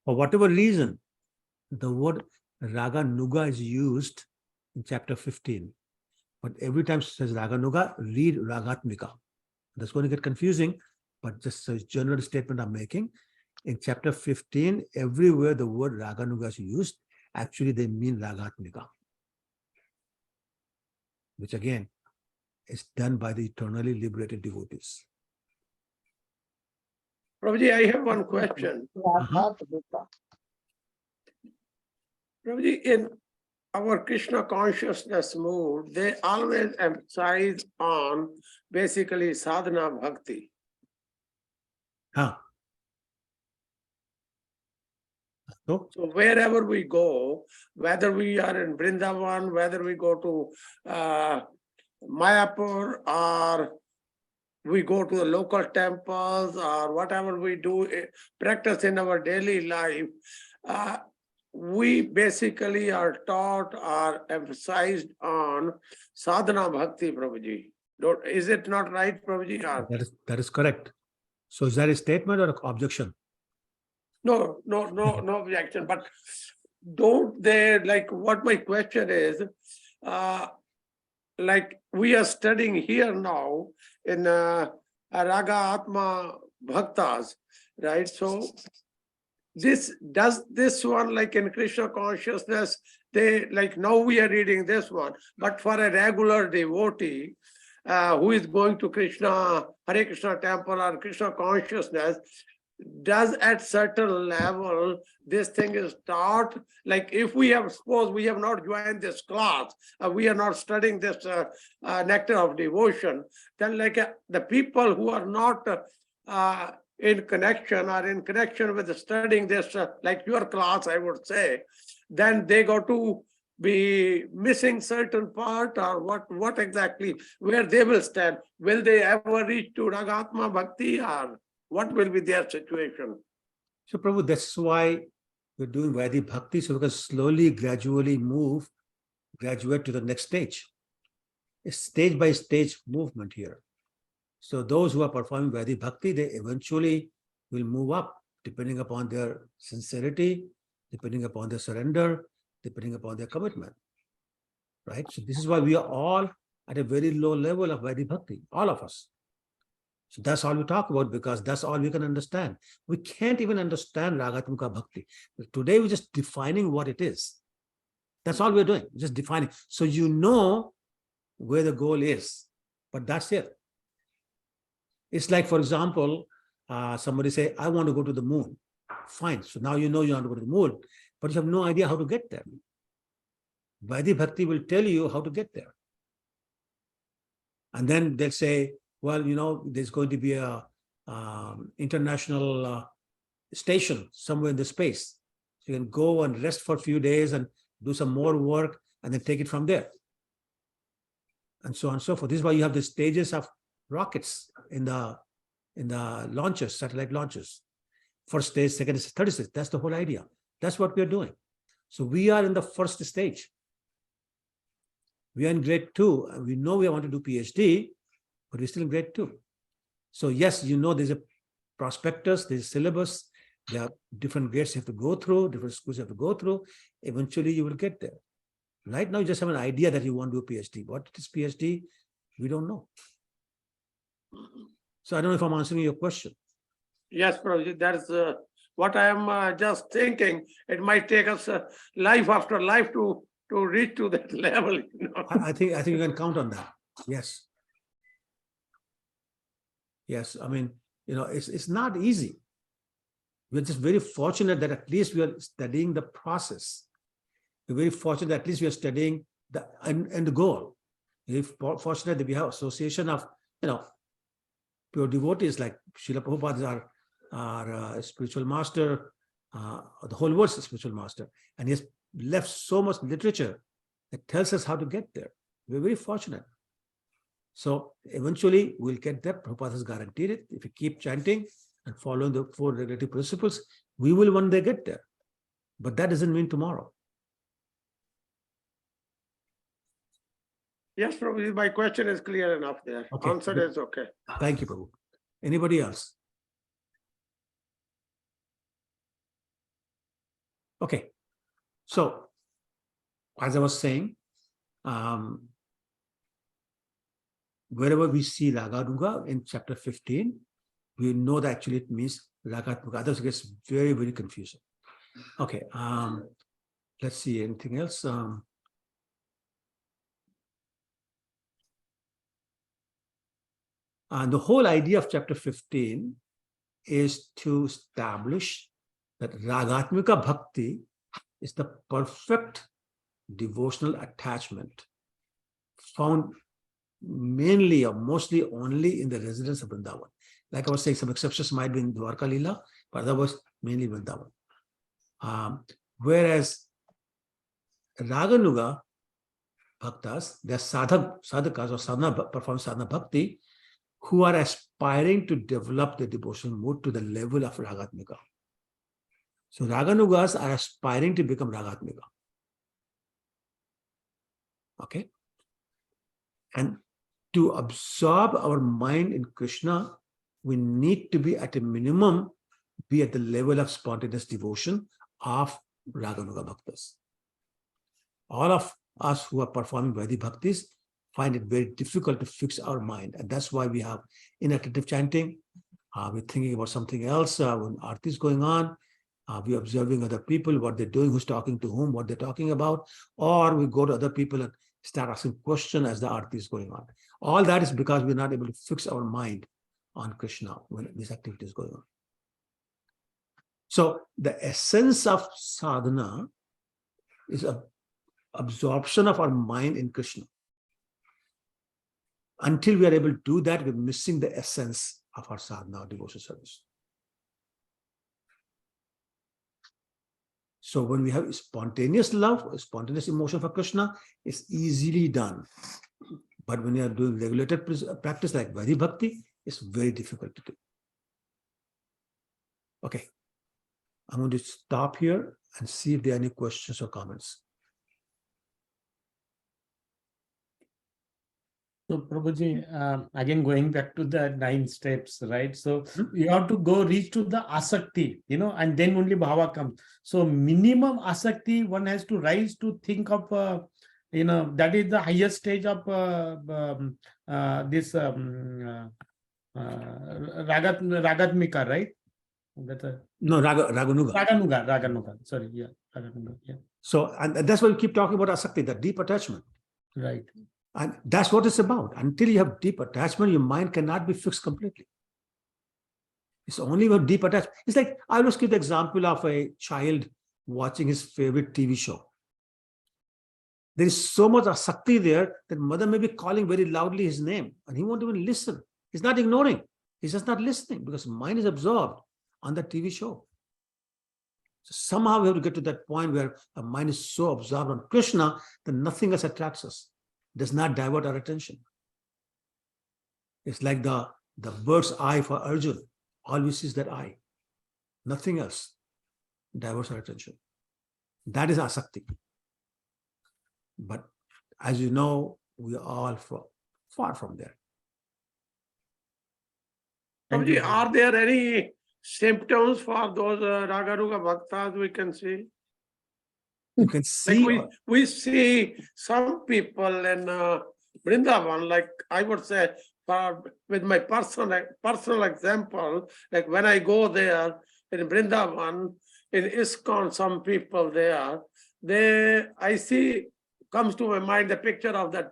For whatever reason, the word Raganuga is used in chapter 15. But every time it says Raganuga, read Ragatmika. That's going to get confusing, but just a general statement I'm making. In chapter 15, everywhere the word Raganuga is used, actually they mean Ragatmika, which again is done by the eternally liberated devotees. Prabhuji, I have one question. Prabhuji, in our Krishna consciousness mood, they always emphasize on basically sadhana bhakti. Huh. So, So wherever we go, whether we are in Vrindavan, whether we go to Mayapur, or we go to the local temples, or whatever we do, practice in our daily life, we basically are taught or emphasized on sadhana bhakti, Prabhuji. Is it not right, Prabhuji? Or that is correct. So is that a statement or an objection? no objection. But don't they, like, what my question is, like we are studying here now in Raga Atma Bhaktas, right? So does this one, like in Krishna consciousness, they, like, now we are reading this one, but for a regular devotee who is going to Hare Krishna temple or Krishna consciousness, does at certain level this thing is taught? Like if we have, suppose we have not joined this class, we are not studying this nectar of devotion, then like the people who are not in connection with studying this, like your class, I would say, then they got to be missing certain part, or what exactly, where they will stand? Will they ever reach to Ragatma Bhakti, or what will be their situation? So Prabhu, that's why we're doing Vaidhi Bhakti, so we can slowly, gradually graduate to the next stage. It's stage by stage movement here. So those who are performing Vaidhi Bhakti, they eventually will move up depending upon their sincerity, depending upon their surrender, depending upon their commitment, right? So this is why we are all at a very low level of Vaidhi Bhakti, all of us. So that's all we talk about, because that's all we can understand. We can't even understand Ragatmika Bhakti. Today we're just defining what it is. That's all we're doing, just defining. So you know where the goal is, but that's it. It's like, for example, somebody say, I want to go to the moon. Fine, so now you know you want to go to the moon, but you have no idea how to get there. Vaidhi Bhakti will tell you how to get there. And then they'll say, well, you know, there's going to be a international station somewhere in the space. So you can go and rest for a few days and do some more work and then take it from there. And so on and so forth. This is why you have the stages of rockets in the launches, satellite launches. First stage, second stage, third stage. That's the whole idea. That's what we are doing. So we are in the first stage. We are in grade 2, and we know we want to do PhD, but we're still in grade 2. So yes, you know, there's a prospectus, there's a syllabus, there are different grades you have to go through, different schools you have to go through. Eventually you will get there. Right now you just have an idea that you want to do a PhD. What is PhD? We don't know. So I don't know if I'm answering your question. Yes, Prabhuji, that's what I am just thinking. It might take us life after life to reach to that level. You know? I think you can count on that. Yes. Yes, I mean, you know, it's not easy. We're just very fortunate that at least we are studying the process. We're very fortunate that at least we are studying the end goal. We're fortunate that we have association of, you know, pure devotees like Srila Prabhupada is our spiritual master, the whole world's spiritual master. And he has left so much literature that tells us how to get there. We're very fortunate. So eventually we'll get there. Prabhupada has guaranteed it. If we keep chanting and following the 4 regulative principles, we will one day get there. But that doesn't mean tomorrow. Yes, Prabhuji, my question is clear enough there. Okay. Answer is okay. Thank you, Prabhu. Anybody else? Okay. So, as I was saying, wherever we see Raganuga in chapter 15, we know that actually it means Ragatmuga. Others it gets very, very confusing. Okay. Let's see anything else. The whole idea of chapter 15 is to establish that Ragatmika Bhakti is the perfect devotional attachment found mainly or mostly only in the residence of Vrindavan. Like I was saying, some exceptions might be in Dwarka Leela, but otherwise mainly Vrindavan. Whereas Raganuga Bhaktas, they're sadhakas or sadhana, perform sadhana bhakti, who are aspiring to develop the devotional mood to the level of Ragatmika. So Raganugas are aspiring to become Ragatmika. Okay? And to absorb our mind in Krishna, we need to be at a minimum, be at the level of spontaneous devotion of Raganuga Bhaktas. All of us who are performing Vaidhi Bhaktis find it very difficult to fix our mind. And that's why we have inattentive chanting. We're thinking about something else when Aarti is going on. We're observing other people, what they're doing, who's talking to whom, what they're talking about. Or we go to other people and start asking questions as the Aarti is going on. All that is because we're not able to fix our mind on Krishna when this activity is going on. So the essence of sadhana is an absorption of our mind in Krishna. Until we are able to do that, we're missing the essence of our sadhana, devotional service. So when we have spontaneous love, spontaneous emotion for Krishna, it's easily done. But when you are doing regulated practice like Vaidhi Bhakti, it's very difficult to do. Okay. I'm going to stop here and see if there are any questions or comments. So Prabhuji, again going back to the 9 steps, right? So you have to go reach to the asakti, and then only bhava comes. So minimum asakti one has to rise to think of, that is the highest stage of this Ragatmika, right? No, Raganuga. Raganuga. Sorry, yeah, Raganuga. Yeah. So, and that's why we keep talking about asakti, the deep attachment. Right. And that's what it's about. Until you have deep attachment, your mind cannot be fixed completely. It's only with deep attachment. It's like, I always give the example of a child watching his favorite TV show. There is so much asakti there that mother may be calling very loudly his name and he won't even listen. He's not ignoring. He's just not listening because mind is absorbed on the TV show. So somehow we have to get to that point where our mind is so absorbed on Krishna that nothing else attracts us. Does not divert our attention. It's like the bird's eye for Arjuna. Always sees that eye. Nothing else diverts our attention. That is asakti. But as you know, we are all far from there. Prabhuji, are there any symptoms for those Raganuga Bhaktas we can see? You can see. Like we see some people in Vrindavan, like I would say, with my personal example, like when I go there in Vrindavan, in ISKCON, some people there, I see, comes to my mind the picture of that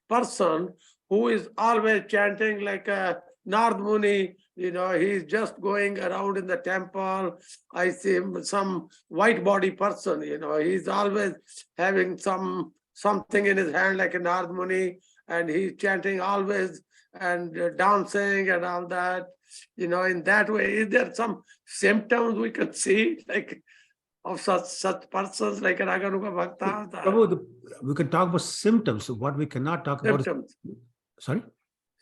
person who is always chanting like a Narad Muni, he's just going around in the temple. I see him, some white body person, he's always having something in his hand like a Narad Muni, and he's chanting always and dancing and all that, in that way. Is there some symptoms we can see like of such persons like a Raganuga Bhakta? We can talk about symptoms. What we cannot talk about is Sorry?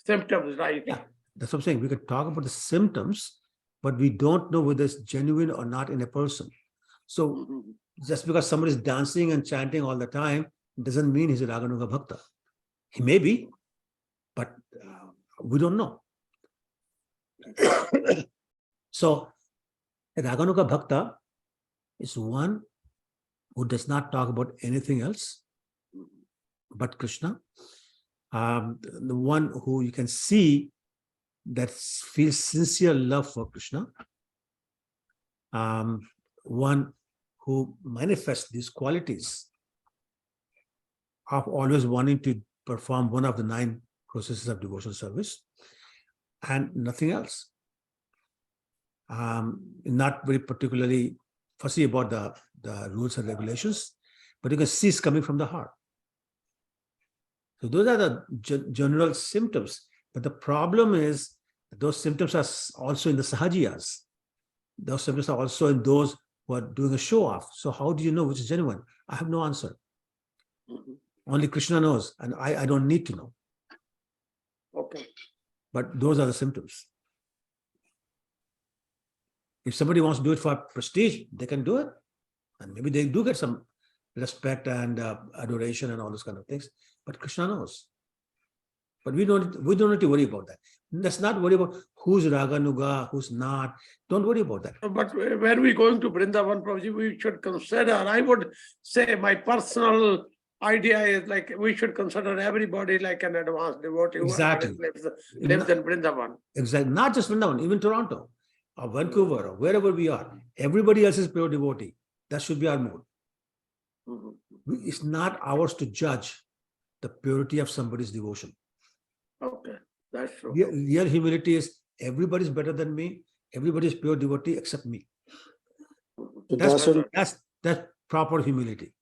Symptoms, right? Yeah, that's what I'm saying. We can talk about the symptoms, but we don't know whether it's genuine or not in a person. So Mhm. just because somebody is dancing and chanting all the time doesn't mean he's a Raganuga Bhakta. He may be, but we don't know. So a Raganuga Bhakta is one who does not talk about anything else but Krishna. The one who you can see that feels sincere love for Krishna. One who manifests these qualities of always wanting to perform one of the 9 processes of devotional service and nothing else. Not very particularly fussy about the rules and regulations, but you can see it's coming from the heart. So those are the general symptoms. But the problem is those symptoms are also in the sahajiyas. Those symptoms are also in those who are doing a show off. So how do you know which is genuine? I have no answer. Mhm. Only Krishna knows, and I don't need to know. Okay. But those are the symptoms. If somebody wants to do it for prestige, they can do it. And maybe they do get some respect and adoration and all those kind of things. But Krishna knows. But we don't need to worry about that. Let's not worry about who's Raganuga, who's not. Don't worry about that. But when we going to Vrindavan, Prabhuji, we should consider, I would say my personal idea is like we should consider everybody like an advanced devotee who Exactly. lives in Vrindavan. Exactly. Not just Vrindavan, even Toronto or Vancouver or wherever we are. Everybody else is pure devotee. That should be our mood. Mhm. It's not ours to judge the purity of somebody's devotion. Okay, that's true. Real humility is everybody's better than me. Everybody is pure devotee except me. So That's proper humility.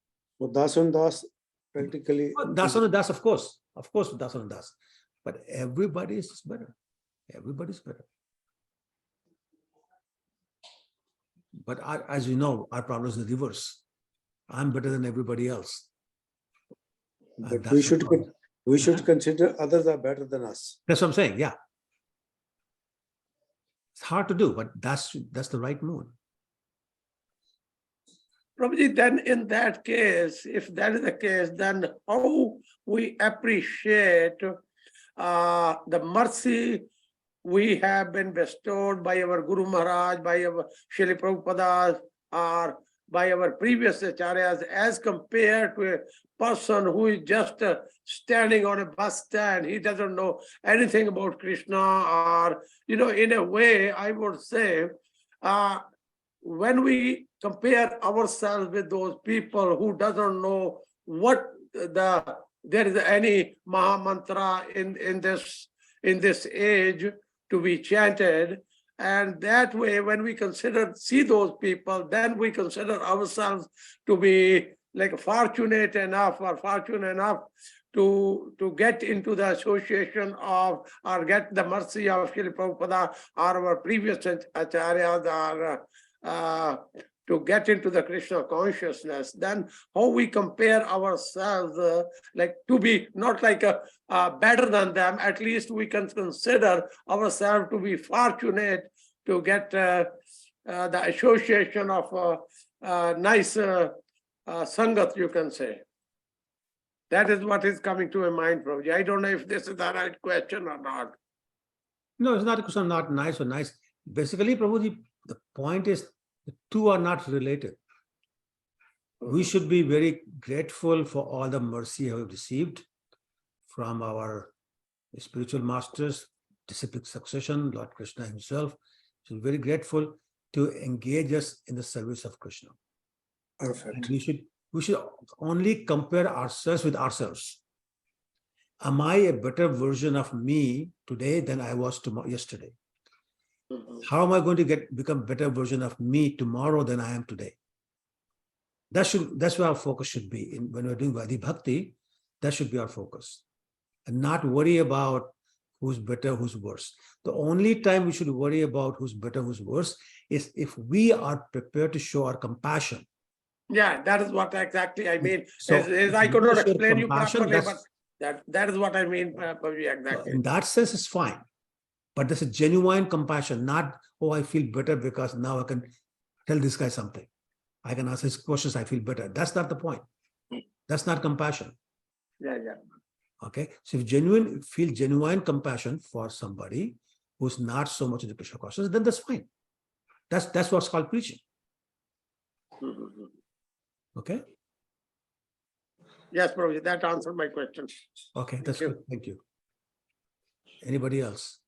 Dasan Das practically. Dasana Das, of course, Dasana Das. But everybody is better. Everybody's better. But as you know, our problem is the reverse. I'm better than everybody else. But we should consider others are better than us. That's what I'm saying. Yeah. It's hard to do, but that's the right mood. Prabhuji, then in that case, if that is the case, then how we appreciate the mercy we have been bestowed by our Guru Maharaj, by our Srila Prabhupada, or by our previous acharyas, as compared to a person who is just standing on a bus stand. He doesn't know anything about Krishna, or, in a way, I would say, when we compare ourselves with those people who doesn't know what there is any Maha Mantra in this age to be chanted, and that way when we see those people, then we consider ourselves to be like fortunate enough to get into the association of or get the mercy of Srila Prabhupada or our previous acharyas, or to get into the Krishna consciousness. Then how we compare ourselves like to be not like better than them, at least we can consider ourselves to be fortunate to get the association of nice sangat, you can say. That is what is coming to my mind, Prabhuji. I don't know if this is the right question or not. No, it's not a question, not nice or nice. Basically, Prabhuji, the point is the two are not related. We should be very grateful for all the mercy we have received from our spiritual masters, disciplic succession, Lord Krishna himself. So very grateful to engage us in the service of Krishna. Perfect. And we should only compare ourselves with ourselves. Am I a better version of me today than I was yesterday? How am I going to become a better version of me tomorrow than I am today? That's where our focus should be. When we're doing Vaidhi Bhakti, that should be our focus. And not worry about who's better, who's worse. The only time we should worry about who's better, who's worse is if we are prepared to show our compassion. Yeah, that is what exactly I mean. So I could not explain you properly, but That is what I mean, Prabhuji, So exactly. in that sense, it's fine. But there's a genuine compassion, not, oh, I feel better because now I can tell this guy something. I can ask his questions, I feel better. That's not the point. That's not compassion. Yeah, yeah. Okay. So if feel genuine compassion for somebody who's not so much into Krishna consciousness, then that's fine. That's what's called preaching. Mhm. Okay. Yes, Prabhuji, that answered my question. Okay, that's you. good. Thank you. Anybody else?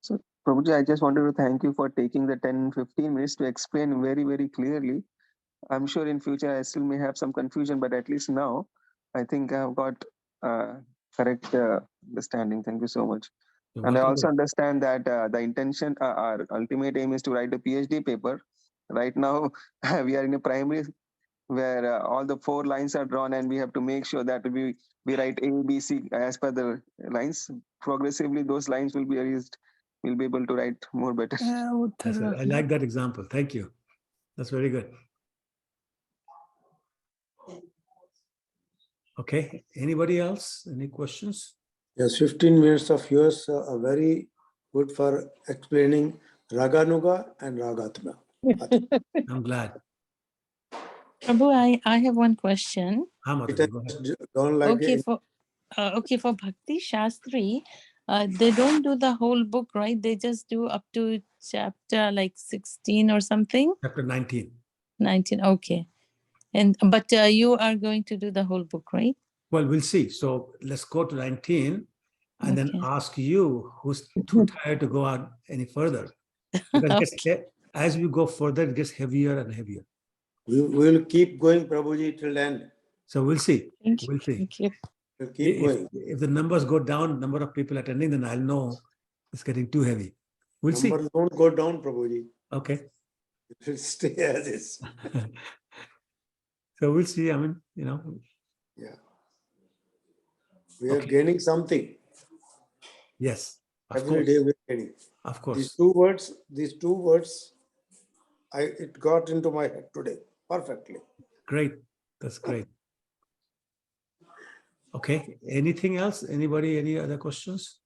So, Prabhuji, I just wanted to thank you for taking the 10-15 minutes to explain very, very clearly. I'm sure in future I still may have some confusion, but at least now I think I've got correct understanding. Thank you so much. You're And I welcome. also understand that the intention, our ultimate aim is to write a PhD paper. Right now, we are in a primary where all the 4 lines are drawn, and we have to make sure that we write A, B, C as per the lines. Progressively, those lines will be erased. We'll be able to write more better. Yes, I like that example. Thank you. That's very good. Okay. Anybody else? Any questions? Yes, 15 minutes of yours are very good for explaining Raganuga and Ragatma. I'm glad. Prabhu, I have one question. Don't like Okay, it. for Bhakti Shastri, they don't do the whole book, right? They just do up to chapter like 16 or something. Chapter 19. 19. Okay. But you are going to do the whole book, right? Well, we'll see. So let's go to 19 and then Okay. ask you who's too tired to go on any further. Because as we go further, it gets heavier and heavier. We will keep going, Prabhuji, till end. So we'll see. Thank you. We'll see. Thank you. We'll keep going. If the numbers go down, number of people attending, then I'll know it's getting too heavy. We'll see. Numbers don't go down, Prabhuji. Okay. It will stay as is. So we'll see. I mean, Yeah. We are gaining something. Yes. Every day we are gaining. Of course. These two words, it got into my head today perfectly. Great. That's great. Okay. Anything else? Anybody? Any other questions?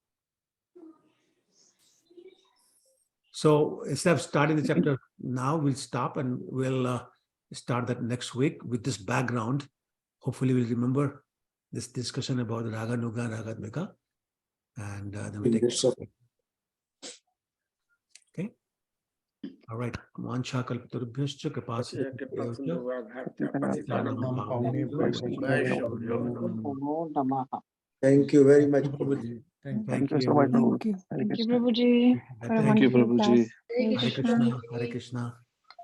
So instead of starting the chapter now, we'll stop and we'll start that next week with this background. Hopefully we'll remember this discussion about Raga Nuga and Ragatmika. And then we'll take it. Okay. All right. Mancha kalpatarubhyascha kripasya Thank you very much. Thank you so much. Thank you. Thank you, Prabhuji. Thank you, Prabhuji. Hare Krishna. Hare Krishna.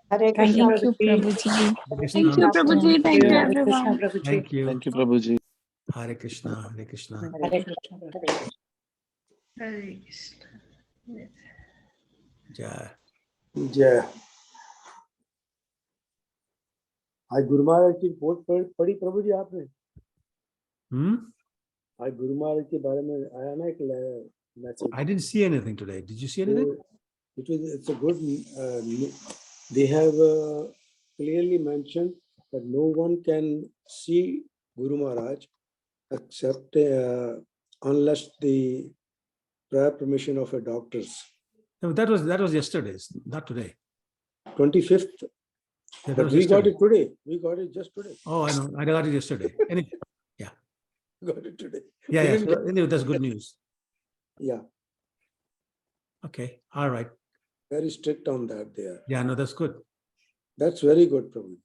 Hare Thank Krishna. you, Prabhuji. Thank you, Prabhuji. Thank you, everyone. Thank you. Thank you, Prabhuji. Hare Krishna. Hare Krishna. Hare Krishna. Jai. जय आज गुरु महाराज की बहुत पढ़ी प्रभु जी आपने आज गुरु महाराज के बारे में आया ना एक message I didn't see anything today. Did you see anything? It's a good they have clearly mentioned that no one can see Guru Maharaj except unless the prior permission of a doctors. No, that was yesterday's, not today. 25th. Yeah, But we got it today. We got it just today. Oh, I know. I got it yesterday. Anyway, yeah. We got it today. Yeah. So anyway, that's good news. Yeah. Okay. All right. Very strict on that there. Yeah, no, that's good. That's very good, Prabhu.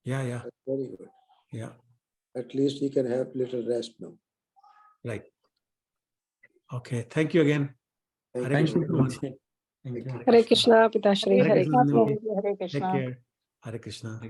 Yeah. That's very good. Yeah. At least he can have little rest now. Right. Okay. Thank you again. Thank you, everyone. Prabhuji. Thank you. Hare Krishna, Pitashri. Hare Hare Krishna. Krishna. Hare Take Krishna. care. Hare Krishna.